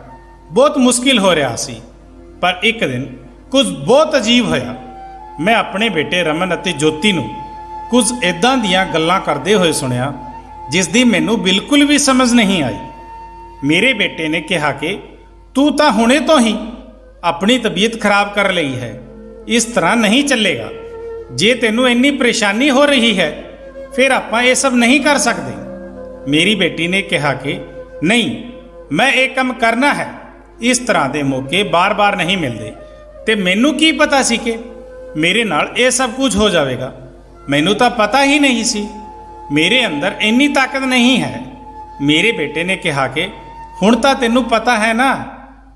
ਬਹੁਤ ਮੁਸ਼ਕਿਲ ਹੋ ਰਿਹਾ ਸੀ। ਪਰ ਇੱਕ ਦਿਨ ਕੁਝ ਬਹੁਤ ਅਜੀਬ ਹੋਇਆ। ਮੈਂ ਆਪਣੇ ਬੇਟੇ ਰਮਨ ਅਤੇ ਜੋਤੀ ਨੂੰ ਕੁਝ ਇੱਦਾਂ ਦੀਆਂ ਗੱਲਾਂ ਕਰਦੇ ਹੋਏ ਸੁਣਿਆ ਜਿਸ ਦੀ ਮੈਨੂੰ ਬਿਲਕੁਲ ਵੀ ਸਮਝ ਨਹੀਂ ਆਈ। ਮੇਰੇ ਬੇਟੇ ਨੇ ਕਿਹਾ ਕਿ ਤੂੰ ਤਾਂ ਹੁਣੇ ਤੋਂ ਹੀ ਆਪਣੀ ਤਬੀਅਤ ਖਰਾਬ ਕਰ ਲਈ ਹੈ। ਇਸ ਤਰ੍ਹਾਂ ਨਹੀਂ ਚੱਲੇਗਾ। ਜੇ ਤੈਨੂੰ ਇੰਨੀ ਪਰੇਸ਼ਾਨੀ ਹੋ ਰਹੀ ਹੈ ਫਿਰ ਆਪਾਂ ਇਹ ਸਭ ਨਹੀਂ ਕਰ ਸਕਦੇ। ਮੇਰੀ ਬੇਟੀ ਨੇ ਕਿਹਾ ਕਿ ਨਹੀਂ, ਮੈਂ ਇਹ ਕੰਮ ਕਰਨਾ ਹੈ। ਇਸ ਤਰ੍ਹਾਂ ਦੇ ਮੌਕੇ ਬਾਰ-ਬਾਰ ਨਹੀਂ ਮਿਲਦੇ ਤੇ ਮੈਨੂੰ ਕੀ ਪਤਾ ਸੀ ਕਿ ਮੇਰੇ ਨਾਲ ਇਹ ਸਭ ਕੁਝ ਹੋ ਜਾਵੇਗਾ। ਮੈਨੂੰ ਤਾਂ ਪਤਾ ਹੀ ਨਹੀਂ ਸੀ। ਮੇਰੇ ਅੰਦਰ ਇੰਨੀ ਤਾਕਤ ਨਹੀਂ ਹੈ। ਮੇਰੇ ਬੇਟੇ ਨੇ ਕਿਹਾ ਕਿ ਹੁਣ ਤਾਂ ਤੈਨੂੰ ਪਤਾ ਹੈ ਨਾ,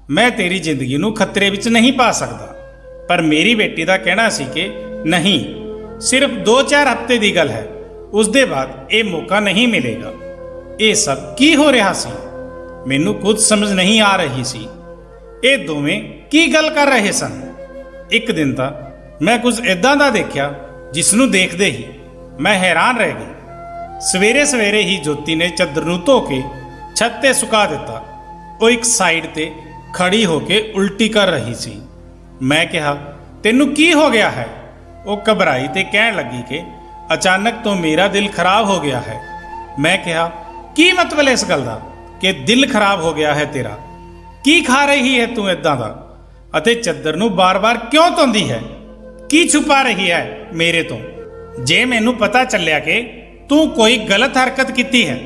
ਮੈਂ ਤੇਰੀ ਜ਼ਿੰਦਗੀ ਨੂੰ ਖਤਰੇ ਵਿੱਚ ਨਹੀਂ ਪਾ ਸਕਦਾ। ਪਰ ਮੇਰੀ ਬੇਟੀ ਦਾ ਕਹਿਣਾ ਸੀ ਕਿ ਨਹੀਂ, ਸਿਰਫ 2-4 ਹਫ਼ਤੇ ਦੀ ਗੱਲ ਹੈ, ਉਸ ਦੇ ਬਾਅਦ ਇਹ ਮੌਕਾ ਨਹੀਂ ਮਿਲੇਗਾ। ਇਹ ਸਭ ਕੀ ਹੋ ਰਿਹਾ ਸੀ? ਮੈਨੂੰ ਕੁਝ ਸਮਝ ਨਹੀਂ ਆ ਰਹੀ ਸੀ। ਇਹ ਦੋਵੇਂ ਕੀ ਗੱਲ ਕਰ ਰਹੇ ਸਨ? ਇੱਕ ਦਿਨ ਤਾਂ ਮੈਂ ਕੁਝ ਇੱਦਾਂ ਦਾ ਦੇਖਿਆ ਜਿਸ ਨੂੰ ਦੇਖਦੇ ਹੀ ਮੈਂ ਹੈਰਾਨ ਰਹਿ ਗਈ। ਸਵੇਰੇ ਸਵੇਰੇ ਹੀ ਜੋਤੀ ਨੇ ਚਾਦਰ ਨੂੰ ਧੋ ਕੇ ਛੱਤ ਤੇ ਸੁਕਾ ਦਿੱਤਾ। ਉਹ ਇੱਕ ਸਾਈਡ ਤੇ ਖੜੀ ਹੋ ਕੇ ਉਲਟੀ ਕਰ ਰਹੀ ਸੀ। ਮੈਂ ਕਿਹਾ, ਤੈਨੂੰ ਕੀ ਹੋ ਗਿਆ ਹੈ? ਉਹ ਘਬਰਾਈ ਤੇ ਕਹਿਣ ਲੱਗੀ ਕਿ ਅਚਾਨਕ ਤੋਂ ਮੇਰਾ ਦਿਲ ਖਰਾਬ ਹੋ ਗਿਆ ਹੈ। ਮੈਂ ਕਿਹਾ, ਕੀ ਮਤਲਬ ਹੈ ਇਸ ਗੱਲ ਦਾ ਕਿ ਦਿਲ ਖਰਾਬ ਹੋ ਗਿਆ ਹੈ ਤੇਰਾ? ਕੀ ਖਾ ਰਹੀ ਹੈ ਤੂੰ ਇੱਦਾਂ ਦਾ? ਅਤੇ ਚੱਦਰ ਨੂੰ ਬਾਰ-ਬਾਰ ਕਿਉਂ ਧੋਂਦੀ ਹੈ? ਕੀ ਛੁਪਾ ਰਹੀ ਹੈ ਮੇਰੇ ਤੋਂ? ਜੇ ਮੈਨੂੰ ਪਤਾ ਚੱਲਿਆ ਕਿ ਤੂੰ ਕੋਈ ਗਲਤ ਹਰਕਤ ਕੀਤੀ ਹੈ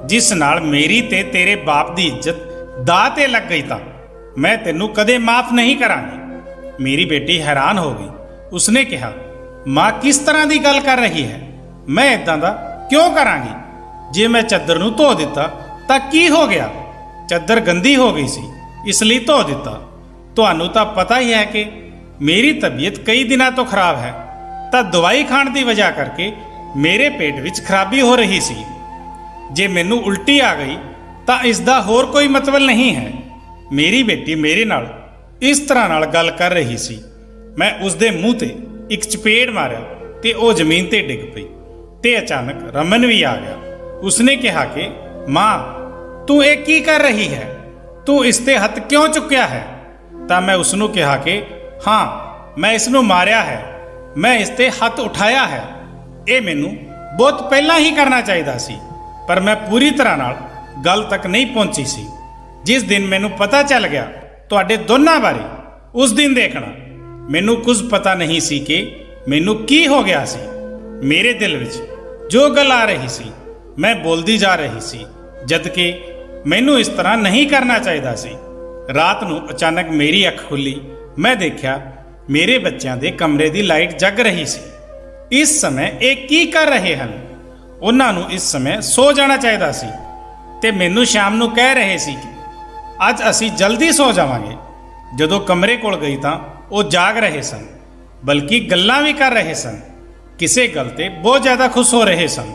ਜਿਸ ਨਾਲ ਮੇਰੀ ਤੇ ਤੇਰੇ ਬਾਪ ਦੀ ਇੱਜ਼ਤ ਦਾਅ ਤੇ ਲੱਗ ਗਈ ਤਾਂ ਮੈਂ ਤੈਨੂੰ ਕਦੇ ਮਾਫ ਨਹੀਂ ਕਰਾਂਗੀ। ਮੇਰੀ ਬੇਟੀ ਹੈਰਾਨ ਹੋ ਗਈ। ਉਸਨੇ ਕਿਹਾ, ਮਾਂ ਕਿਸ ਤਰ੍ਹਾਂ ਦੀ ਗੱਲ ਕਰ ਰਹੀ ਹੈ? ਮੈਂ ਇਦਾਂ ਦਾ ਕਿਉਂ ਕਰਾਂਗੀ? ਜੇ ਮੈਂ ਚੱਦਰ ਨੂੰ ਧੋ ਦਿੱਤਾ ਤਾਂ ਕੀ ਹੋ ਗਿਆ? ਚੱਦਰ ਗੰਦੀ ਹੋ ਗਈ ਸੀ, ਇਸ ਲਈ ਧੋ ਦਿੱਤਾ। ਤੁਹਾਨੂੰ ਤਾਂ ਪਤਾ ਹੀ ਹੈ ਕਿ ਮੇਰੀ ਤਬੀਅਤ ਕਈ ਦਿਨਾਂ ਤੋਂ ਖਰਾਬ ਹੈ, ਤਾਂ ਦਵਾਈ ਖਾਣ ਦੀ ਵਜ੍ਹਾ ਕਰਕੇ ਮੇਰੇ ਪੇਟ ਵਿੱਚ ਖਰਾਬੀ ਹੋ ਰਹੀ ਸੀ। ਜੇ ਮੈਨੂੰ ਉਲਟੀ ਆ ਗਈ ਤਾਂ ਇਸ ਦਾ ਹੋਰ ਕੋਈ ਮਤਲਬ ਨਹੀਂ ਹੈ। ਮੇਰੀ ਬੇਟੀ ਮੇਰੇ ਨਾਲ ਇਸ ਤਰ੍ਹਾਂ ਨਾਲ ਗੱਲ ਕਰ ਰਹੀ ਸੀ। ਮੈਂ ਉਸ ਦੇ ਮੂੰਹ ਤੇ ਇੱਕ ਚਪੇੜ ਮਾਰਿਆ ਤੇ ਉਹ ਜ਼ਮੀਨ ਤੇ ਡਿੱਗ ਪਈ। ਤੇ ਅਚਾਨਕ ਰਮਨ ਵੀ ਆ ਗਿਆ। ਉਸਨੇ ਕਿਹਾ ਕਿ ਮਾਂ, ਤੂੰ ਇਹ ਕੀ ਕਰ ਰਹੀ ਹੈ? ਤੂੰ ਇਸ ਤੇ ਹੱਥ ਕਿਉਂ ਚੁੱਕਿਆ ਹੈ? ਤਾਂ ਮੈਂ ਉਸ ਨੂੰ ਕਿਹਾ ਕਿ ਹਾਂ, ਮੈਂ ਇਸ ਨੂੰ ਮਾਰਿਆ ਹੈ, ਮੈਂ ਇਸ ਤੇ ਹੱਥ ਉਠਾਇਆ ਹੈ। ਇਹ ਮੈਨੂੰ ਬਹੁਤ ਪਹਿਲਾਂ ਹੀ ਕਰਨਾ ਚਾਹੀਦਾ ਸੀ, ਪਰ ਮੈਂ ਪੂਰੀ ਤਰ੍ਹਾਂ ਨਾਲ ਗੱਲ ਤੱਕ ਨਹੀਂ ਪਹੁੰਚੀ ਸੀ। ਜਿਸ ਦਿਨ ਮੈਨੂੰ ਪਤਾ ਚੱਲ ਗਿਆ ਤੁਹਾਡੇ ਦੋਨਾਂ ਬਾਰੇ, ਉਸ ਦਿਨ ਦੇਖਣਾ ਮੈਨੂੰ ਕੁਝ ਪਤਾ ਨਹੀਂ ਸੀ ਕਿ ਮੈਨੂੰ ਕੀ ਹੋ ਗਿਆ ਸੀ। ਮੇਰੇ ਦਿਲ ਵਿੱਚ ਜੋ ਗੱਲ ਆ ਰਹੀ ਸੀ ਮੈਂ ਬੋਲਦੀ ਜਾ ਰਹੀ ਸੀ, ਜਦ ਕਿ ਮੈਨੂੰ ਇਸ ਤਰ੍ਹਾਂ ਨਹੀਂ ਕਰਨਾ ਚਾਹੀਦਾ ਸੀ। ਰਾਤ ਨੂੰ ਅਚਾਨਕ ਮੇਰੀ ਅੱਖ ਖੁੱਲੀ। ਮੈਂ ਦੇਖਿਆ ਮੇਰੇ ਬੱਚਿਆਂ ਦੇ ਕਮਰੇ ਦੀ ਲਾਈਟ ਜਗ ਰਹੀ ਸੀ। ਇਸ ਸਮੇਂ ਇਹ ਕੀ ਕਰ ਰਹੇ ਹਨ? ਉਹਨਾਂ ਨੂੰ ਇਸ ਸਮੇਂ ਸੋ ਜਾਣਾ ਚਾਹੀਦਾ ਸੀ ਤੇ ਮੈਨੂੰ ਸ਼ਾਮ ਨੂੰ ਕਹਿ ਰਹੇ ਸੀ ਕਿ ਅੱਜ ਅਸੀਂ ਜਲਦੀ ਸੋ ਜਾਵਾਂਗੇ। ਜਦੋਂ ਕਮਰੇ ਕੋਲ ਗਈ ਤਾਂ ਉਹ ਜਾਗ ਰਹੇ ਸਨ, ਬਲਕਿ ਗੱਲਾਂ ਵੀ ਕਰ ਰਹੇ ਸਨ। ਕਿਸੇ ਗੱਲ ਤੇ ਬਹੁਤ ਜ਼ਿਆਦਾ ਖੁਸ਼ ਹੋ ਰਹੇ ਸਨ।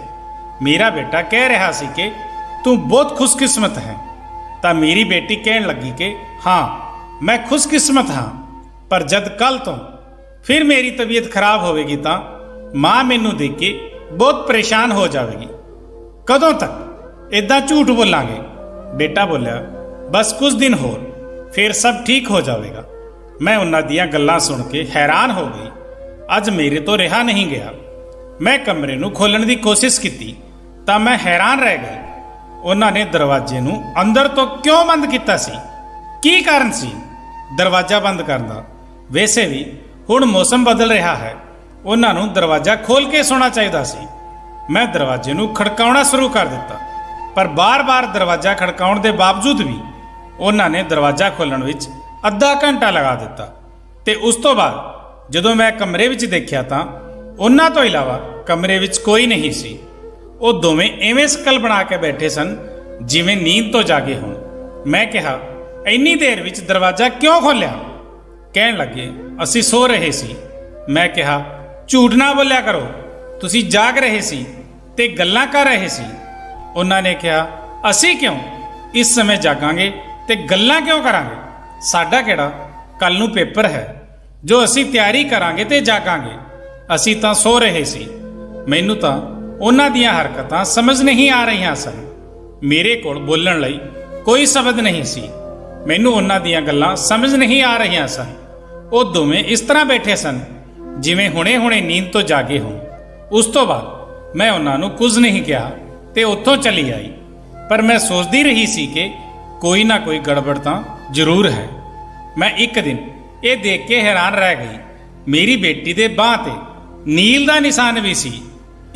ਮੇਰਾ ਬੇਟਾ ਕਹਿ ਰਿਹਾ ਸੀ ਕਿ ਤੂੰ ਬਹੁਤ ਖੁਸ਼ਕਿਸਮਤ ਹੈ। ਤਾਂ ਮੇਰੀ ਬੇਟੀ ਕਹਿਣ ਲੱਗੀ ਕਿ ਹਾਂ, ਮੈਂ ਖੁਸ਼ਕਿਸਮਤ ਹਾਂ, ਪਰ ਜਦ ਕੱਲ ਤੋਂ ਫਿਰ ਮੇਰੀ ਤਬੀਅਤ ਖਰਾਬ ਹੋਵੇਗੀ ਤਾਂ ਮਾਂ ਮੈਨੂੰ ਦੇਖ ਕੇ ਬਹੁਤ ਪਰੇਸ਼ਾਨ ਹੋ ਜਾਵੇਗੀ। ਕਦੋਂ ਤੱਕ ਇਦਾਂ ਝੂਠ ਬੋਲਾਂਗੇ? ਬੇਟਾ ਬੋਲਿਆ, ਬਸ ਕੁਝ ਦਿਨ ਹੋਰ, ਫਿਰ ਸਭ ਠੀਕ ਹੋ ਜਾਵੇਗਾ। ਮੈਂ ਉਹਨਾਂ ਦੀਆਂ ਗੱਲਾਂ ਸੁਣ ਕੇ ਹੈਰਾਨ ਹੋ ਗਈ। ਅੱਜ ਮੇਰੇ ਤੋਂ ਰਿਹਾ ਨਹੀਂ ਗਿਆ। ਮੈਂ ਕਮਰੇ ਨੂੰ ਖੋਲ੍ਹਣ ਦੀ ਕੋਸ਼ਿਸ਼ ਕੀਤੀ ਤਾਂ ਮੈਂ ਹੈਰਾਨ ਰਹਿ ਗਈ। ਉਹਨਾਂ ਨੇ ਦਰਵਾਜ਼ੇ ਨੂੰ ਅੰਦਰ ਤੋਂ ਕਿਉਂ ਬੰਦ ਕੀਤਾ ਸੀ? ਕੀ ਕਾਰਨ ਸੀ ਦਰਵਾਜ਼ਾ ਬੰਦ ਕਰਨ ਦਾ? ਵੈਸੇ ਵੀ ਹੁਣ ਮੌਸਮ ਬਦਲ ਰਿਹਾ ਹੈ, ਉਹਨਾਂ ਨੂੰ ਦਰਵਾਜ਼ਾ ਖੋਲ੍ਹ ਕੇ ਸੌਣਾ ਚਾਹੀਦਾ ਸੀ। ਮੈਂ ਦਰਵਾਜ਼ੇ ਨੂੰ ਖੜਕਾਉਣਾ ਸ਼ੁਰੂ ਕਰ ਦਿੱਤਾ, ਪਰ ਬਾਰ-ਬਾਰ ਦਰਵਾਜ਼ਾ ਖੜਕਾਉਣ ਦੇ ਬਾਵਜੂਦ ਵੀ ਉਹਨਾਂ ਨੇ ਦਰਵਾਜ਼ਾ ਖੋਲ੍ਹਣ ਵਿੱਚ ਅੱਧਾ ਘੰਟਾ ਲਗਾ ਦਿੱਤਾ। ਤੇ ਉਸ ਤੋਂ ਬਾਅਦ ਜਦੋਂ ਮੈਂ ਕਮਰੇ ਵਿੱਚ ਦੇਖਿਆ ਤਾਂ ਉਹਨਾਂ ਤੋਂ ਇਲਾਵਾ ਕਮਰੇ ਵਿੱਚ ਕੋਈ ਨਹੀਂ ਸੀ। ਉਹ ਦੋਵੇਂ ਐਵੇਂ ਸ਼ਕਲ ਬਣਾ ਕੇ ਬੈਠੇ ਸਨ ਜਿਵੇਂ ਨੀਂਦ ਤੋਂ ਜਾਗੇ ਹੋਣ। ਮੈਂ ਕਿਹਾ, ਇੰਨੀ ਦੇਰ ਵਿੱਚ ਦਰਵਾਜ਼ਾ ਕਿਉਂ ਖੋਲ੍ਹਿਆ? ਕਹਿਣ ਲੱਗੇ, ਅਸੀਂ ਸੋ ਰਹੇ ਸੀ। ਮੈਂ ਕਿਹਾ, ਝੂਠ ਨਾ ਬੋਲਿਆ ਕਰੋ, ਤੁਸੀਂ ਜਾਗ ਰਹੇ ਸੀ ਤੇ ਗੱਲਾਂ ਕਰ ਰਹੇ ਸੀ। ਉਹਨਾਂ ਨੇ ਕਿਹਾ, ਅਸੀਂ ਕਿਉਂ ਇਸ ਸਮੇਂ ਜਾਗਾਂਗੇ ਤੇ ਗੱਲਾਂ ਕਿਉਂ ਕਰਾਂਗੇ? ਸਾਡਾ ਕਿਹੜਾ ਕੱਲ ਨੂੰ ਪੇਪਰ ਹੈ ਜੋ ਅਸੀਂ ਤਿਆਰੀ ਕਰਾਂਗੇ ਤੇ ਜਾਗਾਂਗੇ। ਅਸੀਂ ਤਾਂ ਸੋ ਰਹੇ ਸੀ। ਮੈਨੂੰ ਤਾਂ ਉਹਨਾਂ ਦੀਆਂ ਹਰਕਤਾਂ ਸਮਝ ਨਹੀਂ ਆ ਰਹੀਆਂ ਸਨ। ਮੇਰੇ ਕੋਲ ਬੋਲਣ ਲਈ ਕੋਈ ਸ਼ਬਦ ਨਹੀਂ ਸੀ। ਮੈਨੂੰ ਉਹਨਾਂ ਦੀਆਂ ਗੱਲਾਂ ਸਮਝ ਨਹੀਂ ਆ ਰਹੀਆਂ ਸਨ। ਉਹ ਦੋਵੇਂ ਇਸ ਤਰ੍ਹਾਂ ਬੈਠੇ ਸਨ ਜਿਵੇਂ ਹੁਣੇ-ਹੁਣੇ ਨੀਂਦ ਤੋਂ ਜਾਗੇ ਹੋਣ। ਉਸ ਤੋਂ ਬਾਅਦ ਮੈਂ ਉਹਨਾਂ ਨੂੰ ਕੁਝ ਨਹੀਂ ਕਿਹਾ ਤੇ ਉੱਥੋਂ ਚਲੀ ਆਈ। ਪਰ ਮੈਂ ਸੋਚਦੀ ਰਹੀ ਸੀ ਕਿ ਕੋਈ ਨਾ ਕੋਈ ਗੜਬੜ ਤਾਂ ਜ਼ਰੂਰ ਹੈ। ਮੈਂ ਇੱਕ ਦਿਨ ਇਹ ਦੇਖ ਕੇ ਹੈਰਾਨ ਰਹਿ ਗਈ, ਮੇਰੀ ਬੇਟੀ ਦੇ ਬਾਂਹ ਤੇ ਨੀਲ ਦਾ ਨਿਸ਼ਾਨ ਵੀ ਸੀ।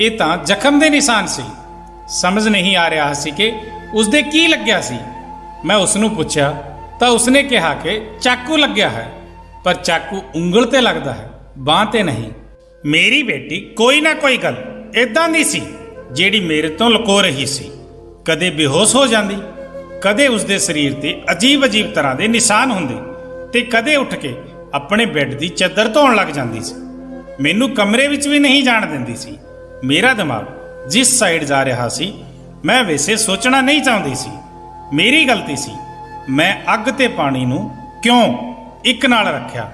ਇਹ ਤਾਂ ਜ਼ਖਮ ਦੇ ਨਿਸ਼ਾਨ ਸੀ। ਸਮਝ ਨਹੀਂ ਆ ਰਿਹਾ ਸੀ ਕਿ ਉਸਦੇ ਕੀ ਲੱਗਿਆ ਸੀ। ਮੈਂ ਉਸ ਨੂੰ ਪੁੱਛਿਆ ਤਾਂ ਉਸਨੇ ਕਿਹਾ ਕਿ ਚਾਕੂ ਲੱਗਿਆ ਹੈ, ਪਰ ਚਾਕੂ ਉਂਗਲ ਤੇ ਲੱਗਦਾ ਹੈ, ਬਾਂਹ ਤੇ ਨਹੀਂ। ਮੇਰੀ ਬੇਟੀ ਕੋਈ ਨਾ ਕੋਈ ਗੱਲ ਇਦਾਂ ਦੀ ਸੀ ਜਿਹੜੀ ਮੇਰੇ ਤੋਂ ਲੁਕੋ ਰਹੀ ਸੀ। ਕਦੇ ਬੇਹੋਸ਼ ਹੋ ਜਾਂਦੀ, ਕਦੇ ਉਸਦੇ ਸਰੀਰ ਤੇ ਅਜੀਬ-ਅਜੀਬ ਤਰ੍ਹਾਂ ਦੇ ਨਿਸ਼ਾਨ ਹੁੰਦੇ ਤੇ ਕਦੇ ਉੱਠ ਕੇ ਆਪਣੇ ਬੈੱਡ ਦੀ ਚਾਦਰ ਧੋਣ ਲੱਗ ਜਾਂਦੀ ਸੀ। ਮੈਨੂੰ ਕਮਰੇ ਵਿੱਚ ਵੀ ਨਹੀਂ ਜਾਣ ਦਿੰਦੀ ਸੀ। ਮੇਰਾ ਦਿਮਾਗ ਜਿਸ ਸਾਈਡ ਜਾ ਰਿਹਾ ਸੀ ਮੈਂ ਵੈਸੇ ਸੋਚਣਾ ਨਹੀਂ ਚਾਹੁੰਦੀ ਸੀ। ਮੇਰੀ ਗਲਤੀ ਸੀ। ਮੈਂ ਅੱਗ ਤੇ ਪਾਣੀ ਨੂੰ ਕਿਉਂ ਇੱਕ ਨਾਲ ਰੱਖਿਆ?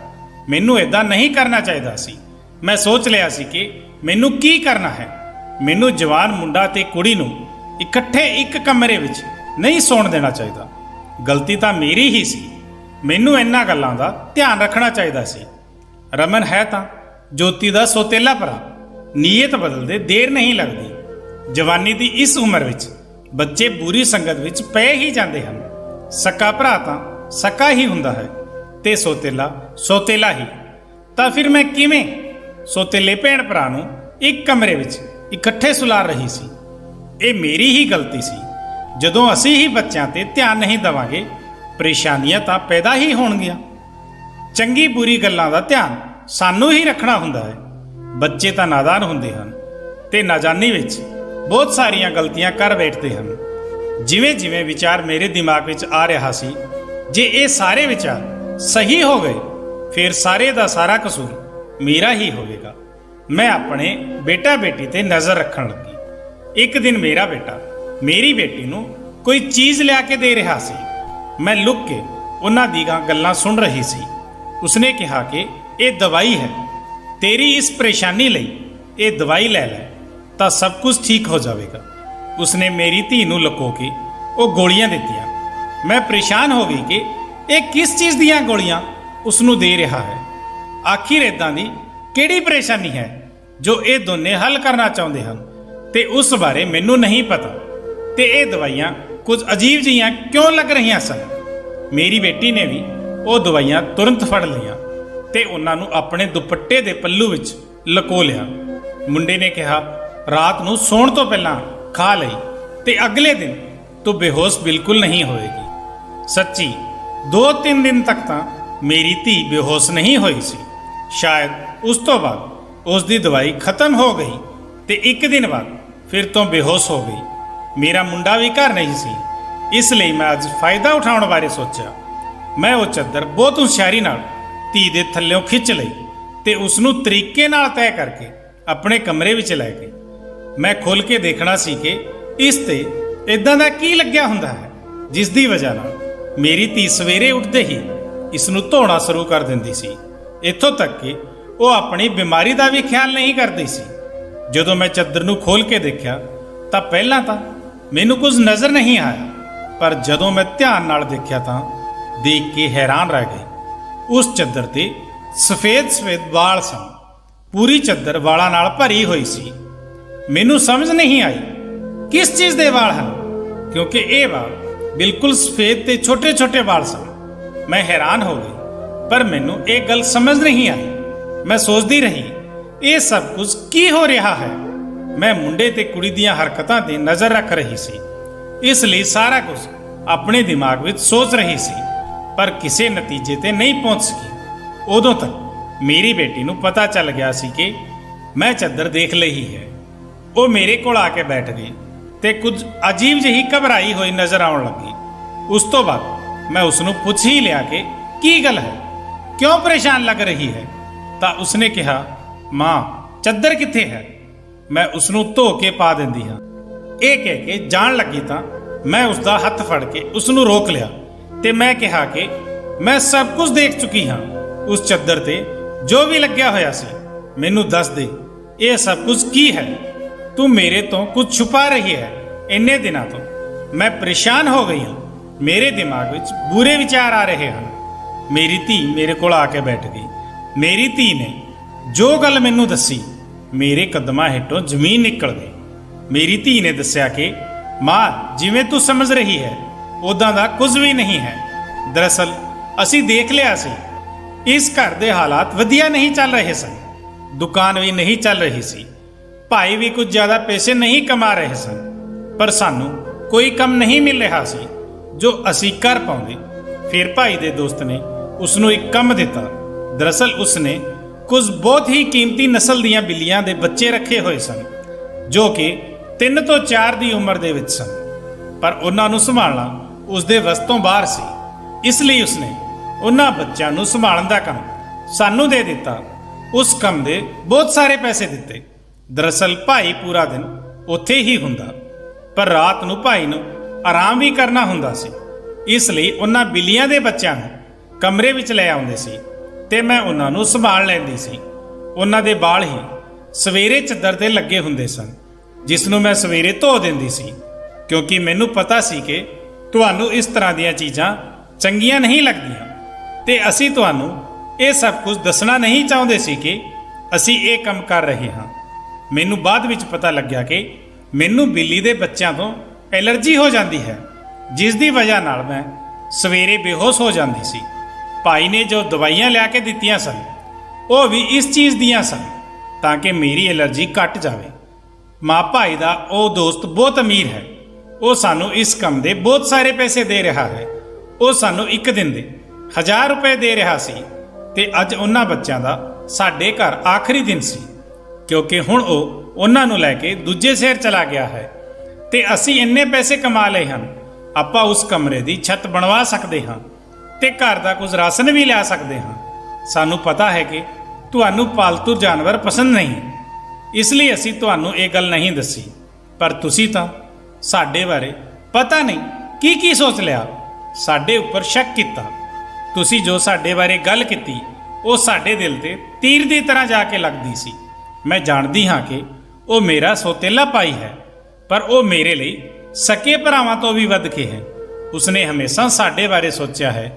ਮੈਨੂੰ ਇਦਾਂ ਨਹੀਂ ਕਰਨਾ ਚਾਹੀਦਾ ਸੀ। ਮੈਂ ਸੋਚ ਲਿਆ ਸੀ ਕਿ ਮੈਨੂੰ ਕੀ ਕਰਨਾ ਹੈ। ਮੈਨੂੰ ਜਵਾਨ ਮੁੰਡਾ ਤੇ ਕੁੜੀ ਨੂੰ ਇਕੱਠੇ ਇੱਕ ਕਮਰੇ ਵਿੱਚ ਨਹੀਂ ਸੌਣ ਦੇਣਾ ਚਾਹੀਦਾ। ਗਲਤੀ ਤਾਂ ਮੇਰੀ ਹੀ ਸੀ। ਮੈਨੂੰ ਇਹਨਾਂ ਗੱਲਾਂ ਦਾ ਧਿਆਨ ਰੱਖਣਾ ਚਾਹੀਦਾ ਸੀ। ਰਮਨ ਹੈ ਤਾਂ ਜੋਤੀ ਦਾ ਸੋਤੇਲਾ ਭਰਾ। ਨੀਅਤ ਬਦਲਦੇ ਦੇਰ ਨਹੀਂ ਲੱਗਦੀ। ਜਵਾਨੀ ਦੀ ਇਸ ਉਮਰ ਵਿੱਚ ਬੱਚੇ ਬੁਰੀ ਸੰਗਤ ਵਿੱਚ ਪਏ ਹੀ ਜਾਂਦੇ ਹਨ। ਸਕਾ ਭਰਾ ਤਾਂ ਸਕਾ ਹੀ ਹੁੰਦਾ ਹੈ। ਤੇ ਸੋਤੇਲਾ ਸੋਤੇਲਾ ਹੀ। ਤਾਂ ਫਿਰ ਮੈਂ ਕਿਵੇਂ ਸੋਤੇਲੇ ਭੈਣ ਭਰਾ ਨੂੰ ਇੱਕ ਕਮਰੇ ਵਿੱਚ ਇਕੱਠੇ ਸੁਲਾਰ ਰਹੀ ਸੀ? ਇਹ ਮੇਰੀ ਹੀ ਗਲਤੀ ਸੀ। ਜਦੋਂ ਅਸੀਂ ਹੀ ਬੱਚਿਆਂ ਤੇ ਧਿਆਨ ਨਹੀਂ ਦੇਵਾਂਗੇ, ਪਰੇਸ਼ਾਨੀਆਂ ਤਾਂ ਪੈਦਾ ਹੀ ਹੋਣਗੀਆਂ। ਚੰਗੀ ਬੁਰੀ ਗੱਲਾਂ ਦਾ ਧਿਆਨ ਸਾਨੂੰ ਹੀ ਰੱਖਣਾ ਹੁੰਦਾ ਹੈ। ਬੱਚੇ ਤਾਂ ਨਾਦਾਨ ਹੁੰਦੇ ਹਨ ਤੇ ਨਾਜਾਨੀ ਵਿੱਚ ਬਹੁਤ ਸਾਰੀਆਂ ਗਲਤੀਆਂ ਕਰ ਬੈਠਦੇ ਹਨ। ਜਿਵੇਂ ਜਿਵੇਂ ਵਿਚਾਰ ਮੇਰੇ ਦਿਮਾਗ ਵਿੱਚ ਆ ਰਿਹਾ ਸੀ, ਜੇ ਇਹ ਸਾਰੇ ਵਿਚਾਰ ਸਹੀ ਹੋ ਗਏ ਫਿਰ ਸਾਰੇ ਦਾ ਸਾਰਾ ਕਸੂਰ ਮੇਰਾ ਹੀ ਹੋਵੇਗਾ। ਮੈਂ ਆਪਣੇ ਬੇਟਾ ਬੇਟੀ ਤੇ ਨਜ਼ਰ ਰੱਖਣ ਲੱਗੀ। ਇੱਕ ਦਿਨ ਮੇਰਾ ਬੇਟਾ ਮੇਰੀ ਬੇਟੀ ਨੂੰ ਕੋਈ ਚੀਜ਼ ਲਿਆ ਕੇ ਦੇ ਰਿਹਾ ਸੀ। ਮੈਂ ਲੁਕ ਕੇ ਉਹਨਾਂ ਦੀਆਂ ਗੱਲਾਂ ਸੁਣ ਰਹੀ ਸੀ। ਉਸਨੇ ਕਿਹਾ ਕਿ ਇਹ ਦਵਾਈ ਹੈ, ਤੇਰੀ ਇਸ ਪਰੇਸ਼ਾਨੀ ਲਈ ਇਹ ਦਵਾਈ ਲੈ ਲੈ ਤਾਂ ਸਭ ਕੁਝ ਠੀਕ ਹੋ ਜਾਵੇਗਾ। ਉਸਨੇ ਮੇਰੀ ਧੀ ਨੂੰ ਲੁਕੋ ਕੇ ਉਹ ਗੋਲੀਆਂ ਦਿੱਤੀਆਂ। ਮੈਂ ਪਰੇਸ਼ਾਨ ਹੋ ਗਈ ਕਿ ਇਹ ਕਿਸ ਚੀਜ਼ ਦੀਆਂ ਗੋਲੀਆਂ ਉਸ ਨੂੰ ਦੇ ਰਿਹਾ ਹੈ। ਆਖਿਰ ਇਦਾਂ ਦੀ ਕਿਹੜੀ ਪਰੇਸ਼ਾਨੀ ਹੈ ਜੋ ਇਹ ਦੋਨੇ ਹੱਲ ਕਰਨਾ ਚਾਹੁੰਦੇ ਹਨ ਤੇ ਉਸ ਬਾਰੇ ਮੈਨੂੰ ਨਹੀਂ ਪਤਾ। ਤੇ ਇਹ ਦਵਾਈਆਂ ਕੁਝ ਅਜੀਬ ਜਿਹੀਆਂ ਕਿਉਂ ਲੱਗ ਰਹੀਆਂ ਸਨ? ਮੇਰੀ ਬੇਟੀ ਨੇ ਵੀ ਉਹ ਦਵਾਈਆਂ ਤੁਰੰਤ ਫੜ ਲਈਆਂ ਤੇ ਉਹਨਾਂ ਨੂੰ ਆਪਣੇ ਦੁਪੱਟੇ ਦੇ ਪੱਲੂ ਵਿੱਚ ਲਕੋ ਲਿਆ। ਮੁੰਡੇ ਨੇ ਕਿਹਾ, ਰਾਤ ਨੂੰ ਸੌਣ ਤੋਂ ਪਹਿਲਾਂ ਖਾ ਲਈ ਤੇ ਅਗਲੇ ਦਿਨ ਤੂੰ ਬੇਹੋਸ਼ ਬਿਲਕੁਲ ਨਹੀਂ ਹੋਏਗੀ। ਸੱਚੀ 2-3 ਦਿਨ ਤੱਕ ਤਾਂ ਮੇਰੀ ਧੀ ਬੇਹੋਸ਼ ਨਹੀਂ ਹੋਈ ਸੀ। ਸ਼ਾਇਦ ਉਸ ਤੋਂ ਬਾਅਦ ਉਸ ਦੀ ਦਵਾਈ ਖਤਮ ਹੋ ਗਈ ਤੇ ਇੱਕ ਦਿਨ ਬਾਅਦ ਫਿਰ ਤੋਂ ਬੇਹੋਸ਼ ਹੋ ਗਈ। ਮੇਰਾ ਮੁੰਡਾ ਵੀ ਘਰ ਨਹੀਂ ਸੀ, ਇਸ ਲਈ ਮੈਂ ਅੱਜ ਫਾਇਦਾ ਉਠਾਉਣ ਬਾਰੇ ਸੋਚਿਆ। ਮੈਂ ਉਹ ਚੱਦਰ ਬਹੁਤ ਹੁਸ਼ਿਆਰੀ ਨਾਲ ਧੀ ਦੇ ਥੱਲਿਓਂ ਖਿੱਚ ਲਈ ਤੇ ਉਸ ਨੂੰ ਤਰੀਕੇ ਨਾਲ ਤੈਅ ਕਰਕੇ ਆਪਣੇ ਕਮਰੇ ਵਿੱਚ ਲੈ ਗਈ। ਮੈਂ ਖੋਲ੍ਹ ਕੇ ਦੇਖਣਾ ਸੀ ਕਿ ਇਸ ਤੇ ਇਦਾਂ ਦਾ ਕੀ ਲੱਗਿਆ ਹੁੰਦਾ ਹੈ ਜਿਸ ਦੀ ਵਜ੍ਹਾ ਨਾਲ ਮੇਰੀ ਧੀ ਸਵੇਰੇ ਉੱਠਦੇ ਹੀ ਇਸ ਨੂੰ ਧੋਣਾ ਸ਼ੁਰੂ ਕਰ ਦਿੰਦੀ ਸੀ। ਇੱਥੋਂ ਤੱਕ ਕਿ ਉਹ ਆਪਣੀ ਬਿਮਾਰੀ ਦਾ ਵੀ ਖਿਆਲ ਨਹੀਂ ਕਰਦੀ ਸੀ। ਜਦੋਂ ਮੈਂ ਚੱਦਰ ਨੂੰ ਖੋਲ੍ਹ ਕੇ ਦੇਖਿਆ ਤਾਂ ਪਹਿਲਾਂ ਤਾਂ ਮੈਨੂੰ ਕੁਝ ਨਜ਼ਰ ਨਹੀਂ ਆਇਆ, ਪਰ ਜਦੋਂ ਮੈਂ ਧਿਆਨ ਨਾਲ ਦੇਖਿਆ ਤਾਂ ਦੇਖ ਕੇ ਹੈਰਾਨ ਰਹਿ ਗਈ। ਉਸ ਚੱਦਰ ਤੇ ਸਫੇਦ ਵਾਲ ਸਨ। ਪੂਰੀ ਚੱਦਰ ਵਾਲਾਂ ਨਾਲ ਭਰੀ ਹੋਈ ਸੀ। ਮੈਨੂੰ ਸਮਝ ਨਹੀਂ ਆਈ ਕਿਸ ਚੀਜ਼ ਦੇ ਵਾਲ ਹਨ, ਕਿਉਂਕਿ ਇਹ ਵਾਲ ਬਿਲਕੁਲ ਸਫੇਦ ਤੇ ਛੋਟੇ-ਛੋਟੇ ਵਾਲ ਸਨ। ਮੈਂ ਹੈਰਾਨ ਹੋ ਗਈ, ਪਰ ਮੈਨੂੰ ਇਹ ਗੱਲ ਸਮਝ ਨਹੀਂ ਆਈ। ਮੈਂ ਸੋਚਦੀ ਰਹੀ, ਇਹ ਸਭ ਕੁਝ ਕੀ ਹੋ ਰਿਹਾ ਹੈ? ਮੈਂ ਮੁੰਡੇ ਤੇ ਕੁੜੀ ਦੀਆਂ ਹਰਕਤਾਂ ਤੇ ਨਜ਼ਰ ਰੱਖ ਰਹੀ ਸੀ, ਇਸ ਲਈ ਸਾਰਾ ਕੁਝ ਆਪਣੇ ਦਿਮਾਗ ਵਿੱਚ ਸੋਚ ਰਹੀ ਸੀ, ਪਰ ਕਿਸੇ ਨਤੀਜੇ ਤੇ ਨਹੀਂ ਪਹੁੰਚ ਸਕੀ। ਉਦੋਂ ਤੱਕ ਮੇਰੀ ਬੇਟੀ ਨੂੰ ਪਤਾ ਚੱਲ ਗਿਆ ਸੀ ਕਿ ਮੈਂ ਚੱਦਰ ਦੇਖ ਲਈ ਹੈ। ਉਹ ਮੇਰੇ ਕੋਲ ਆ ਕੇ ਬੈਠ ਗਈ ਤੇ ਕੁਝ ਅਜੀਬ ਜਿਹੀ ਘਬਰਾਈ ਹੋਈ ਨਜ਼ਰ ਆਉਣ ਲੱਗੀ। ਉਸ ਤੋਂ ਬਾਅਦ ਮੈਂ ਉਸ ਨੂੰ ਪੁੱਛ ਹੀ ਲਿਆ ਕਿ ਕੀ ਗੱਲ ਹੈ, ਕਿਉਂ ਪਰੇਸ਼ਾਨ ਲੱਗ ਰਹੀ ਹੈ? ਤਾਂ ਉਸਨੇ ਕਿਹਾ, ਮਾਂ ਚੱਦਰ ਕਿੱਥੇ ਹੈ? ਮੈਂ ਉਸ ਨੂੰ ਧੋ ਕੇ ਪਾ ਦਿੰਦੀ ਹਾਂ। ਇਹ ਕਹਿ ਕੇ ਜਾਣ ਲੱਗੀ ਤਾਂ ਮੈਂ ਉਸ ਦਾ ਹੱਥ ਫੜ ਕੇ ਉਸ ਨੂੰ ਰੋਕ ਲਿਆ ਤੇ ਮੈਂ ਕਿਹਾ ਕਿ ਮੈਂ ਸਭ ਕੁਝ ਦੇਖ ਚੁੱਕੀ ਹਾਂ। ਉਸ ਚੱਦਰ ਤੇ ਜੋ ਵੀ ਲੱਗਿਆ ਹੋਇਆ ਸੀ ਮੈਨੂੰ ਦੱਸ ਦੇ, ਇਹ ਸਭ ਕੁਝ ਕੀ ਹੈ? ਤੂੰ ਮੇਰੇ ਤੋਂ ਕੁਝ ਛੁਪਾ ਰਹੀ ਹੈ। ਇੰਨੇ ਦਿਨਾਂ ਤੋਂ ਮੈਂ ਪਰੇਸ਼ਾਨ ਹੋ ਗਈ ਹਾਂ। ਮੇਰੇ ਦਿਮਾਗ ਵਿੱਚ ਬੁਰੇ ਵਿਚਾਰ ਆ ਰਹੇ ਹਨ। ਮੇਰੀ ਧੀ ਮੇਰੇ ਕੋਲ ਆ ਕੇ ਬੈਠ ਗਈ। ਮੇਰੀ ਧੀ ਨੇ ਜੋ ਗੱਲ ਮੈਨੂੰ ਦੱਸੀ, ਮੇਰੇ ਕਦਮਾਂ ਹੇਠੋਂ ਜ਼ਮੀਨ ਨਿਕਲ ਗਈ। ਮੇਰੀ ਧੀ ਨੇ ਦੱਸਿਆ ਕਿ ਮਾਂ, ਜਿਵੇਂ ਤੂੰ ਸਮਝ ਰਹੀ ਹੈ ਉਦਾਂ ਦਾ ਕੁਝ ਵੀ ਨਹੀਂ ਹੈ। ਦਰਅਸਲ ਅਸੀਂ ਦੇਖ ਲਿਆ ਸੀ, ਇਸ ਘਰ ਦੇ ਹਾਲਾਤ ਵਧੀਆ ਨਹੀਂ ਚੱਲ ਰਹੇ ਸਨ। ਦੁਕਾਨ ਵੀ ਨਹੀਂ ਚੱਲ ਰਹੀ ਸੀ, ਭਾਈ ਵੀ ਕੁਝ ਜ਼ਿਆਦਾ ਪੈਸੇ ਨਹੀਂ ਕਮਾ ਰਹੇ ਸਨ, ਪਰ ਸਾਨੂੰ ਕੋਈ ਕੰਮ ਨਹੀਂ ਮਿਲ ਰਿਹਾ ਸੀ ਜੋ ਅਸੀਂ ਕਰ ਪਾਉਂਦੇ। ਫਿਰ ਭਾਈ ਦੇ ਦੋਸਤ ਨੇ ਉਸ ਨੂੰ ਇੱਕ ਕੰਮ ਦਿੱਤਾ। ਦਰਅਸਲ ਉਸਨੇ ਕੁਝ ਬਹੁਤ ਹੀ ਕੀਮਤੀ ਨਸਲ ਦੀਆਂ ਬਿੱਲੀਆਂ ਦੇ ਬੱਚੇ ਰੱਖੇ ਹੋਏ ਸਨ ਜੋ ਕਿ 3 ਤੋਂ 4 ਦੀ ਉਮਰ ਦੇ ਵਿੱਚ ਸਨ, ਪਰ ਉਹਨਾਂ ਨੂੰ ਸੰਭਾਲਣਾ ਉਸਦੇ ਵੱਸ ਤੋਂ ਬਾਹਰ ਸੀ। ਇਸ ਲਈ ਉਸਨੇ ਉਹਨਾਂ ਬੱਚਿਆਂ ਨੂੰ ਸੰਭਾਲਣ ਦਾ ਕੰਮ ਸਾਨੂੰ ਦੇ ਦਿੱਤਾ। ਉਸ ਕੰਮ ਦੇ ਬਹੁਤ ਸਾਰੇ ਪੈਸੇ ਦਿੱਤੇ। ਦਰਅਸਲ ਭਾਈ ਪੂਰਾ ਦਿਨ ਉੱਥੇ ਹੀ ਹੁੰਦਾ, ਪਰ ਰਾਤ ਨੂੰ ਭਾਈ ਨੂੰ ਆਰਾਮ ਵੀ ਕਰਨਾ ਹੁੰਦਾ ਸੀ। ਇਸ ਲਈ ਉਹਨਾਂ ਬਿੱਲੀਆਂ ਦੇ ਬੱਚਿਆਂ ਨੂੰ ਕਮਰੇ ਵਿੱਚ ਲੈ ਆਉਂਦੇ ਸੀ ਤੇ ਮੈਂ ਉਹਨਾਂ ਨੂੰ ਸੰਭਾਲ ਲੈਂਦੀ ਸੀ। ਉਹਨਾਂ ਦੇ ਵਾਲ ਹੀ ਸਵੇਰੇ ਚੱਦਰ ਤੇ ਲੱਗੇ ਹੁੰਦੇ ਸਨ, ਜਿਸ ਨੂੰ ਮੈਂ ਸਵੇਰੇ ਧੋ ਦਿੰਦੀ ਸੀ, ਕਿਉਂਕਿ ਮੈਨੂੰ ਪਤਾ ਸੀ ਕਿ ਤੁਹਾਨੂੰ ਇਸ ਤਰ੍ਹਾਂ ਦੀਆਂ ਚੀਜ਼ਾਂ ਚੰਗੀਆਂ ਨਹੀਂ ਲੱਗਦੀਆਂ ਤੇ ਅਸੀਂ ਤੁਹਾਨੂੰ ਇਹ ਸਭ ਕੁਝ ਦੱਸਣਾ ਨਹੀਂ ਚਾਹੁੰਦੇ ਸੀ ਕਿ ਅਸੀਂ ਇਹ ਕੰਮ ਕਰ ਰਹੇ ਹਾਂ। ਮੈਨੂੰ ਬਾਅਦ ਵਿੱਚ ਪਤਾ ਲੱਗਿਆ ਕਿ ਮੈਨੂੰ ਬਿੱਲੀ ਦੇ ਬੱਚਿਆਂ ਤੋਂ ਐਲਰਜੀ ਹੋ ਜਾਂਦੀ ਹੈ, ਜਿਸ ਦੀ ਵਜ੍ਹਾ ਨਾਲ ਮੈਂ ਸਵੇਰੇ ਬੇਹੋਸ਼ ਹੋ ਜਾਂਦੀ ਸੀ। ਭਾਈ ਨੇ ਜੋ ਦਵਾਈਆਂ ਲਿਆ ਕੇ ਦਿੱਤੀਆਂ ਸਨ ਉਹ ਵੀ ਇਸ ਚੀਜ਼ ਦੀਆਂ ਸਨ ਤਾਂ ਕਿ ਮੇਰੀ ਐਲਰਜੀ ਘਟ ਜਾਵੇ। ਮਾਂ ਭਾਈ ਦਾ ਉਹ ਦੋਸਤ ਬਹੁਤ ਅਮੀਰ ਹੈ, ਉਹ ਸਾਨੂੰ ਇਸ ਕੰਮ ਦੇ ਬਹੁਤ ਸਾਰੇ ਪੈਸੇ ਦੇ ਰਿਹਾ ਹੈ। ਉਹ ਸਾਨੂੰ ਇੱਕ ਦਿਨ ਦੇ 1000 ਰੁਪਏ ਦੇ ਰਿਹਾ ਸੀ ਤੇ ਅੱਜ ਉਹਨਾਂ ਬੱਚਿਆਂ ਦਾ ਸਾਡੇ ਘਰ ਆਖਰੀ ਦਿਨ ਸੀ, ਕਿਉਂਕਿ ਹੁਣ ਉਹ ਉਹਨਾਂ ਨੂੰ ਲੈ ਕੇ ਦੂਜੇ ਸ਼ਹਿਰ ਚਲਾ ਗਿਆ ਹੈ ਤੇ ਅਸੀਂ ਇੰਨੇ ਪੈਸੇ ਕਮਾ ਲਏ ਹਨ, ਆਪਾਂ ਉਸ ਕਮਰੇ ਦੀ ਛੱਤ ਬਣਵਾ ਸਕਦੇ ਹਾਂ ਤੇ ਘਰ ਦਾ ਕੁਝ ਰਾਸ਼ਨ ਵੀ ਲਿਆ ਸਕਦੇ ਹਾਂ। ਸਾਨੂੰ ਪਤਾ ਹੈ ਕਿ ਤੁਹਾਨੂੰ ਪਾਲਤੂ ਜਾਨਵਰ ਪਸੰਦ ਨਹੀਂ, ਇਸ ਲਈ ਅਸੀਂ ਤੁਹਾਨੂੰ ਇਹ ਗੱਲ ਨਹੀਂ ਦੱਸੀ, ਪਰ ਤੁਸੀਂ ਤਾਂ ਸਾਡੇ ਬਾਰੇ ਪਤਾ ਨਹੀਂ ਕੀ ਸੋਚ ਲਿਆ, ਸਾਡੇ ਉੱਪਰ ਸ਼ੱਕ ਕੀਤਾ। ਤੁਸੀਂ ਜੋ ਸਾਡੇ ਬਾਰੇ ਗੱਲ ਕੀਤੀ ਉਹ ਸਾਡੇ ਦਿਲ ਤੇ ਤੀਰ ਦੀ ਤਰ੍ਹਾਂ ਜਾ ਕੇ ਲੱਗਦੀ ਸੀ। ਮੈਂ ਜਾਣਦੀ ਹਾਂ ਕਿ ਉਹ ਮੇਰਾ ਸੌਤੇਲਾ ਭਾਈ ਹੈ, ਪਰ ਉਹ ਮੇਰੇ ਲਈ ਸਕੇ ਭਰਾਵਾਂ ਤੋਂ ਵੀ ਵੱਧ ਕੇ ਹੈ। ਉਸਨੇ ਹਮੇਸ਼ਾ ਸਾਡੇ ਬਾਰੇ ਸੋਚਿਆ ਹੈ,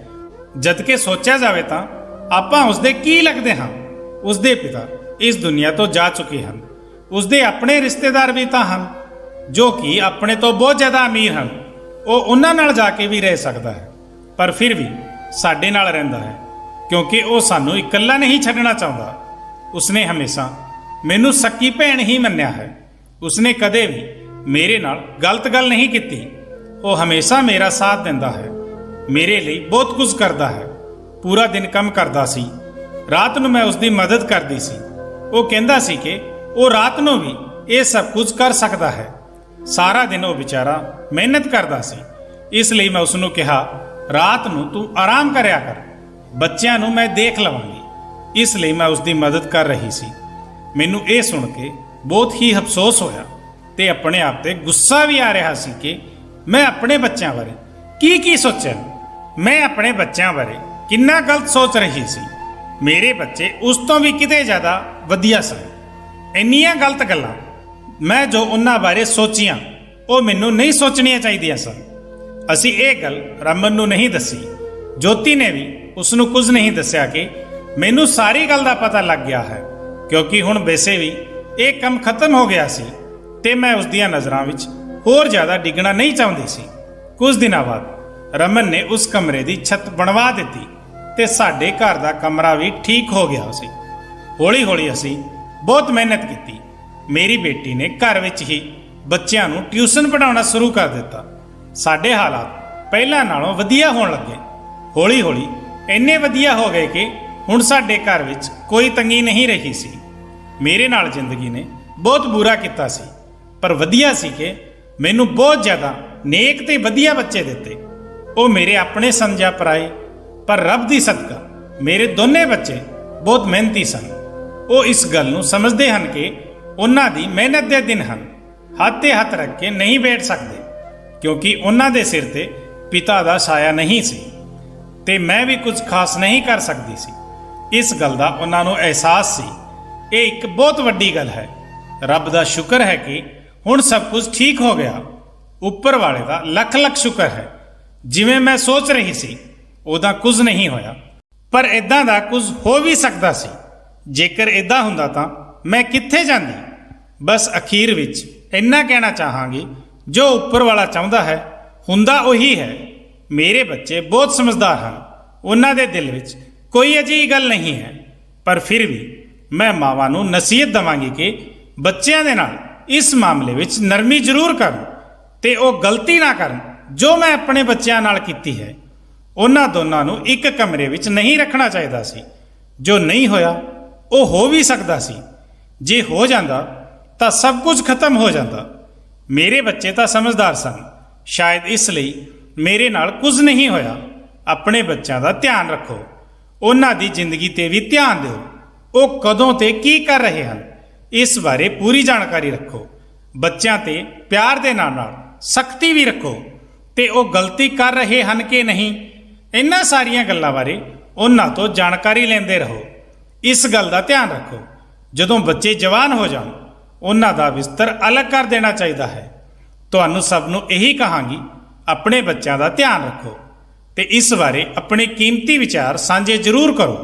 ਜਦ ਕਿ ਸੋਚਿਆ ਜਾਵੇ ਤਾਂ ਆਪਾਂ ਉਸਦੇ ਕੀ ਲੱਗਦੇ ਹਾਂ। ਉਸਦੇ ਪਿਤਾ ਇਸ ਦੁਨੀਆ ਤੋਂ ਜਾ ਚੁੱਕੇ ਹਨ, ਉਸਦੇ ਆਪਣੇ ਰਿਸ਼ਤੇਦਾਰ ਵੀ ਤਾਂ ਹਨ ਜੋ ਕਿ ਆਪਣੇ ਤੋਂ ਬਹੁਤ ਜ਼ਿਆਦਾ ਅਮੀਰ ਹਨ। ਉਹ ਉਹਨਾਂ ਨਾਲ ਜਾ ਕੇ ਵੀ ਰਹਿ ਸਕਦਾ ਹੈ, ਪਰ ਫਿਰ ਵੀ ਸਾਡੇ ਨਾਲ ਰਹਿੰਦਾ ਹੈ ਕਿਉਂਕਿ ਉਹ ਸਾਨੂੰ ਇਕੱਲਾ ਨਹੀਂ ਛੱਡਣਾ ਚਾਹੁੰਦਾ। ਉਸਨੇ ਹਮੇਸ਼ਾ ਮੈਨੂੰ ਸਕੀ ਭੈਣ ਹੀ ਮੰਨਿਆ ਹੈ। ਉਸਨੇ ਕਦੇ ਵੀ ਮੇਰੇ ਨਾਲ ਗਲਤ ਗੱਲ ਨਹੀਂ ਕੀਤੀ। ਉਹ ਹਮੇਸ਼ਾ ਮੇਰਾ ਸਾਥ ਦਿੰਦਾ ਹੈ, ਮੇਰੇ ਲਈ ਬਹੁਤ ਕੁਝ ਕਰਦਾ ਹੈ। ਪੂਰਾ ਦਿਨ ਕੰਮ ਕਰਦਾ ਸੀ, ਰਾਤ ਨੂੰ ਮੈਂ ਉਸਦੀ ਮਦਦ ਕਰਦੀ ਸੀ। ਉਹ ਕਹਿੰਦਾ ਸੀ ਕਿ ਉਹ ਰਾਤ ਨੂੰ ਵੀ ਇਹ ਸਭ ਕੁਝ ਕਰ ਸਕਦਾ ਹੈ। ਸਾਰਾ ਦਿਨ ਉਹ ਵਿਚਾਰਾ ਮਿਹਨਤ ਕਰਦਾ ਸੀ, ਇਸ ਲਈ ਮੈਂ ਉਸਨੂੰ ਕਿਹਾ, ਰਾਤ ਨੂੰ ਤੂੰ ਆਰਾਮ ਕਰਿਆ ਕਰ, ਬੱਚਿਆਂ ਨੂੰ ਮੈਂ ਦੇਖ ਲਵਾਂਗੀ। ਇਸ ਲਈ ਮੈਂ ਉਸਦੀ ਮਦਦ ਕਰ ਰਹੀ ਸੀ। ਮੈਨੂੰ ਇਹ ਸੁਣ ਕੇ ਬਹੁਤ ਹੀ ਅਫਸੋਸ ਹੋਇਆ ਤੇ ਆਪਣੇ ਆਪ ਤੇ ਗੁੱਸਾ ਵੀ ਆ ਰਿਹਾ ਸੀ ਕਿ ਮੈਂ ਆਪਣੇ ਬੱਚਿਆਂ ਬਾਰੇ ਕੀ ਸੋਚਿਆ। ਮੈਂ ਆਪਣੇ ਬੱਚਿਆਂ ਬਾਰੇ ਕਿੰਨਾ ਗਲਤ ਸੋਚ ਰਹੀ ਸੀ। ਮੇਰੇ ਬੱਚੇ ਉਸ ਤੋਂ ਵੀ ਕਿਤੇ ਜ਼ਿਆਦਾ ਵਧੀਆ ਸਨ। ਇੰਨੀਆਂ ਗਲਤ ਗੱਲਾਂ ਮੈਂ ਜੋ ਉਹਨਾਂ ਬਾਰੇ ਸੋਚੀਆਂ ਉਹ ਮੈਨੂੰ ਨਹੀਂ ਸੋਚਣੀਆਂ ਚਾਹੀਦੀਆਂ ਸਨ। ਅਸੀਂ ਇਹ ਗੱਲ ਰਮਨ ਨੂੰ ਨਹੀਂ ਦੱਸੀ। ਜੋਤੀ ਨੇ ਵੀ ਉਸ ਨੂੰ ਕੁਝ ਨਹੀਂ ਦੱਸਿਆ ਕਿ ਮੈਨੂੰ ਸਾਰੀ ਗੱਲ ਦਾ ਪਤਾ ਲੱਗ ਗਿਆ ਹੈ, ਕਿਉਂਕਿ ਹੁਣ ਵੈਸੇ ਵੀ ਇਹ ਕੰਮ ਖਤਮ ਹੋ ਗਿਆ ਸੀ ਤੇ ਮੈਂ ਉਸ ਦੀਆਂ ਨਜ਼ਰਾਂ ਵਿੱਚ ਹੋਰ ਜ਼ਿਆਦਾ ਡਿੱਗਣਾ ਨਹੀਂ ਚਾਹੁੰਦੀ ਸੀ। ਕੁਝ ਦਿਨਾਂ ਬਾਅਦ ਰਮਨ ਨੇ ਉਸ ਕਮਰੇ ਦੀ ਛੱਤ ਬਣਵਾ ਦਿੱਤੀ ਤੇ ਸਾਡੇ ਘਰ ਦਾ ਕਮਰਾ ਵੀ ਠੀਕ ਹੋ ਗਿਆ ਸੀ। ਹੌਲੀ ਹੌਲੀ ਅਸੀਂ ਬਹੁਤ ਮਿਹਨਤ ਕੀਤੀ। ਮੇਰੀ ਬੇਟੀ ਨੇ ਘਰ ਵਿੱਚ ਹੀ ਬੱਚਿਆਂ ਨੂੰ ਟਿਊਸ਼ਨ ਪੜ੍ਹਾਉਣਾ ਸ਼ੁਰੂ ਕਰ ਦਿੱਤਾ। ਸਾਡੇ ਹਾਲਾਤ ਪਹਿਲਾਂ ਨਾਲੋਂ ਵਧੀਆ ਹੋਣ ਲੱਗੇ। ਹੌਲੀ ਹੌਲੀ ਇੰਨੇ ਵਧੀਆ ਹੋ ਗਏ ਕਿ ਹੁਣ ਸਾਡੇ ਘਰ ਵਿੱਚ ਕੋਈ ਤੰਗੀ ਨਹੀਂ ਰਹੀ ਸੀ। ਮੇਰੇ ਨਾਲ ਜ਼ਿੰਦਗੀ ਨੇ ਬਹੁਤ ਬੁਰਾ ਕੀਤਾ ਸੀ, ਪਰ ਵਧੀਆ ਸੀ ਕਿ ਮੈਨੂੰ ਬਹੁਤ ਜ਼ਿਆਦਾ ਨੇਕ ਤੇ ਵਧੀਆ ਬੱਚੇ ਦਿੱਤੇ। ਉਹ ਮੇਰੇ ਆਪਣੇ ਸਨ ਜਾਂ ਪਰਾਏ, ਪਰ ਰੱਬ ਦੀ ਸਦਕਾ ਮੇਰੇ ਦੋਨੇ ਬੱਚੇ ਬਹੁਤ ਮਿਹਨਤੀ ਸਨ। ਉਹ ਇਸ ਗੱਲ ਨੂੰ ਸਮਝਦੇ ਹਨ ਕਿ ਉਹਨਾਂ ਦੀ ਮਿਹਨਤ ਦੇ ਦਿਨ ਹਨ। ਹੱਥ ਤੇ ਹੱਥ ਰੱਖ ਕੇ ਨਹੀਂ ਬੈਠ ਸਕਦੇ, ਕਿਉਂਕਿ ਉਹਨਾਂ ਦੇ ਸਿਰ ਤੇ ਪਿਤਾ ਦਾ ਸਾਇਆ ਨਹੀਂ ਸੀ ਤੇ ਮੈਂ ਵੀ ਕੁਝ ਖਾਸ ਨਹੀਂ ਕਰ ਸਕਦੀ ਸੀ। ਇਸ ਗੱਲ ਦਾ ਉਹਨਾਂ ਨੂੰ ਅਹਿਸਾਸ ਸੀ। ਇਹ ਇੱਕ ਬਹੁਤ ਵੱਡੀ ਗੱਲ ਹੈ। ਰੱਬ ਦਾ ਸ਼ੁਕਰ ਹੈ ਕਿ ਹੁਣ ਸਭ ਕੁਝ ਠੀਕ ਹੋ ਗਿਆ। ਉੱਪਰ ਵਾਲੇ ਦਾ ਲੱਖ ਲੱਖ ਸ਼ੁਕਰ ਹੈ। ਜਿਵੇਂ ਮੈਂ ਸੋਚ ਰਹੀ ਸੀ ਉਹਦਾ ਕੁਝ ਨਹੀਂ ਹੋਇਆ, ਪਰ ਇਦਾਂ ਦਾ ਕੁਝ ਹੋ ਵੀ ਸਕਦਾ ਸੀ। ਜੇਕਰ ਇਦਾਂ ਹੁੰਦਾ ਤਾਂ ਮੈਂ ਕਿੱਥੇ ਜਾਂਦੀ। ਬਸ ਅਖੀਰ ਵਿੱਚ ਇੰਨਾ ਕਹਿਣਾ ਚਾਹਾਂਗੀ, ਜੋ ਉੱਪਰ ਵਾਲਾ ਚਾਹੁੰਦਾ ਹੈ ਹੁੰਦਾ ਉਹੀ ਹੈ। ਮੇਰੇ ਬੱਚੇ ਬਹੁਤ ਸਮਝਦਾਰ ਹਨ, ਉਹਨਾਂ ਦੇ ਦਿਲ ਵਿੱਚ ਕੋਈ ਅਜਿਹੀ ਗੱਲ ਨਹੀਂ ਹੈ, ਪਰ ਫਿਰ ਵੀ ਮੈਂ ਮਾਵਾਂ ਨੂੰ ਨਸੀਹਤ ਦੇਵਾਂਗੀ ਕਿ ਬੱਚਿਆਂ ਦੇ ਨਾਲ ਇਸ ਮਾਮਲੇ ਵਿੱਚ ਨਰਮੀ ਜ਼ਰੂਰ ਕਰਨ ਤੇ ਉਹ ਗਲਤੀ ਨਾ ਕਰਨ ਜੋ ਮੈਂ ਆਪਣੇ ਬੱਚਿਆਂ ਨਾਲ ਕੀਤੀ ਹੈ। ਉਹਨਾਂ ਦੋਨਾਂ ਨੂੰ ਇੱਕ ਕਮਰੇ ਵਿੱਚ ਨਹੀਂ ਰੱਖਣਾ ਚਾਹੀਦਾ ਸੀ। ਜੋ ਨਹੀਂ ਹੋਇਆ ਉਹ ਹੋ ਵੀ ਸਕਦਾ ਸੀ। ਜੇ ਹੋ ਜਾਂਦਾ ਤਾਂ ਸਭ ਕੁਝ ਖਤਮ ਹੋ ਜਾਂਦਾ। ਮੇਰੇ ਬੱਚੇ ਤਾਂ ਸਮਝਦਾਰ ਸਨ, ਸ਼ਾਇਦ ਇਸ ਲਈ ਮੇਰੇ ਨਾਲ ਕੁਝ ਨਹੀਂ ਹੋਇਆ। ਆਪਣੇ ਬੱਚਿਆਂ ਦਾ ਧਿਆਨ ਰੱਖੋ, ਉਹਨਾਂ ਦੀ ਜ਼ਿੰਦਗੀ ਤੇ ਵੀ ਧਿਆਨ ਦਿਓ। ਉਹ ਕਦੋਂ ਤੇ ਕੀ ਕਰ ਰਹੇ ਹਨ ਇਸ ਬਾਰੇ ਪੂਰੀ ਜਾਣਕਾਰੀ ਰੱਖੋ। ਬੱਚਿਆਂ ਤੇ ਪਿਆਰ ਦੇ ਨਾਲ ਨਾਲ ਸਖਤੀ ਵੀ ਰੱਖੋ ਤੇ ਉਹ ਗਲਤੀ ਕਰ ਰਹੇ ਹਨ ਕਿ ਨਹੀਂ, ਇਹਨਾਂ ਸਾਰੀਆਂ ਗੱਲਾਂ ਬਾਰੇ ਉਹਨਾਂ ਤੋਂ ਜਾਣਕਾਰੀ ਲੈਂਦੇ ਰਹੋ। ਇਸ ਗੱਲ ਦਾ ਧਿਆਨ ਰੱਖੋ, ਜਦੋਂ ਬੱਚੇ ਜਵਾਨ ਹੋ ਜਾਣ ਉਹਨਾਂ ਦਾ ਬਿਸਤਰ ਅਲੱਗ ਕਰ ਦੇਣਾ ਚਾਹੀਦਾ ਹੈ। ਤੁਹਾਨੂੰ ਸਭ ਨੂੰ ਇਹੀ ਕਹਾਂਗੀ, ਆਪਣੇ ਬੱਚਿਆਂ ਦਾ ਧਿਆਨ ਰੱਖੋ ਤੇ ਇਸ ਬਾਰੇ ਆਪਣੇ ਕੀਮਤੀ ਵਿਚਾਰ ਸਾਂਝੇ ਜ਼ਰੂਰ ਕਰੋ।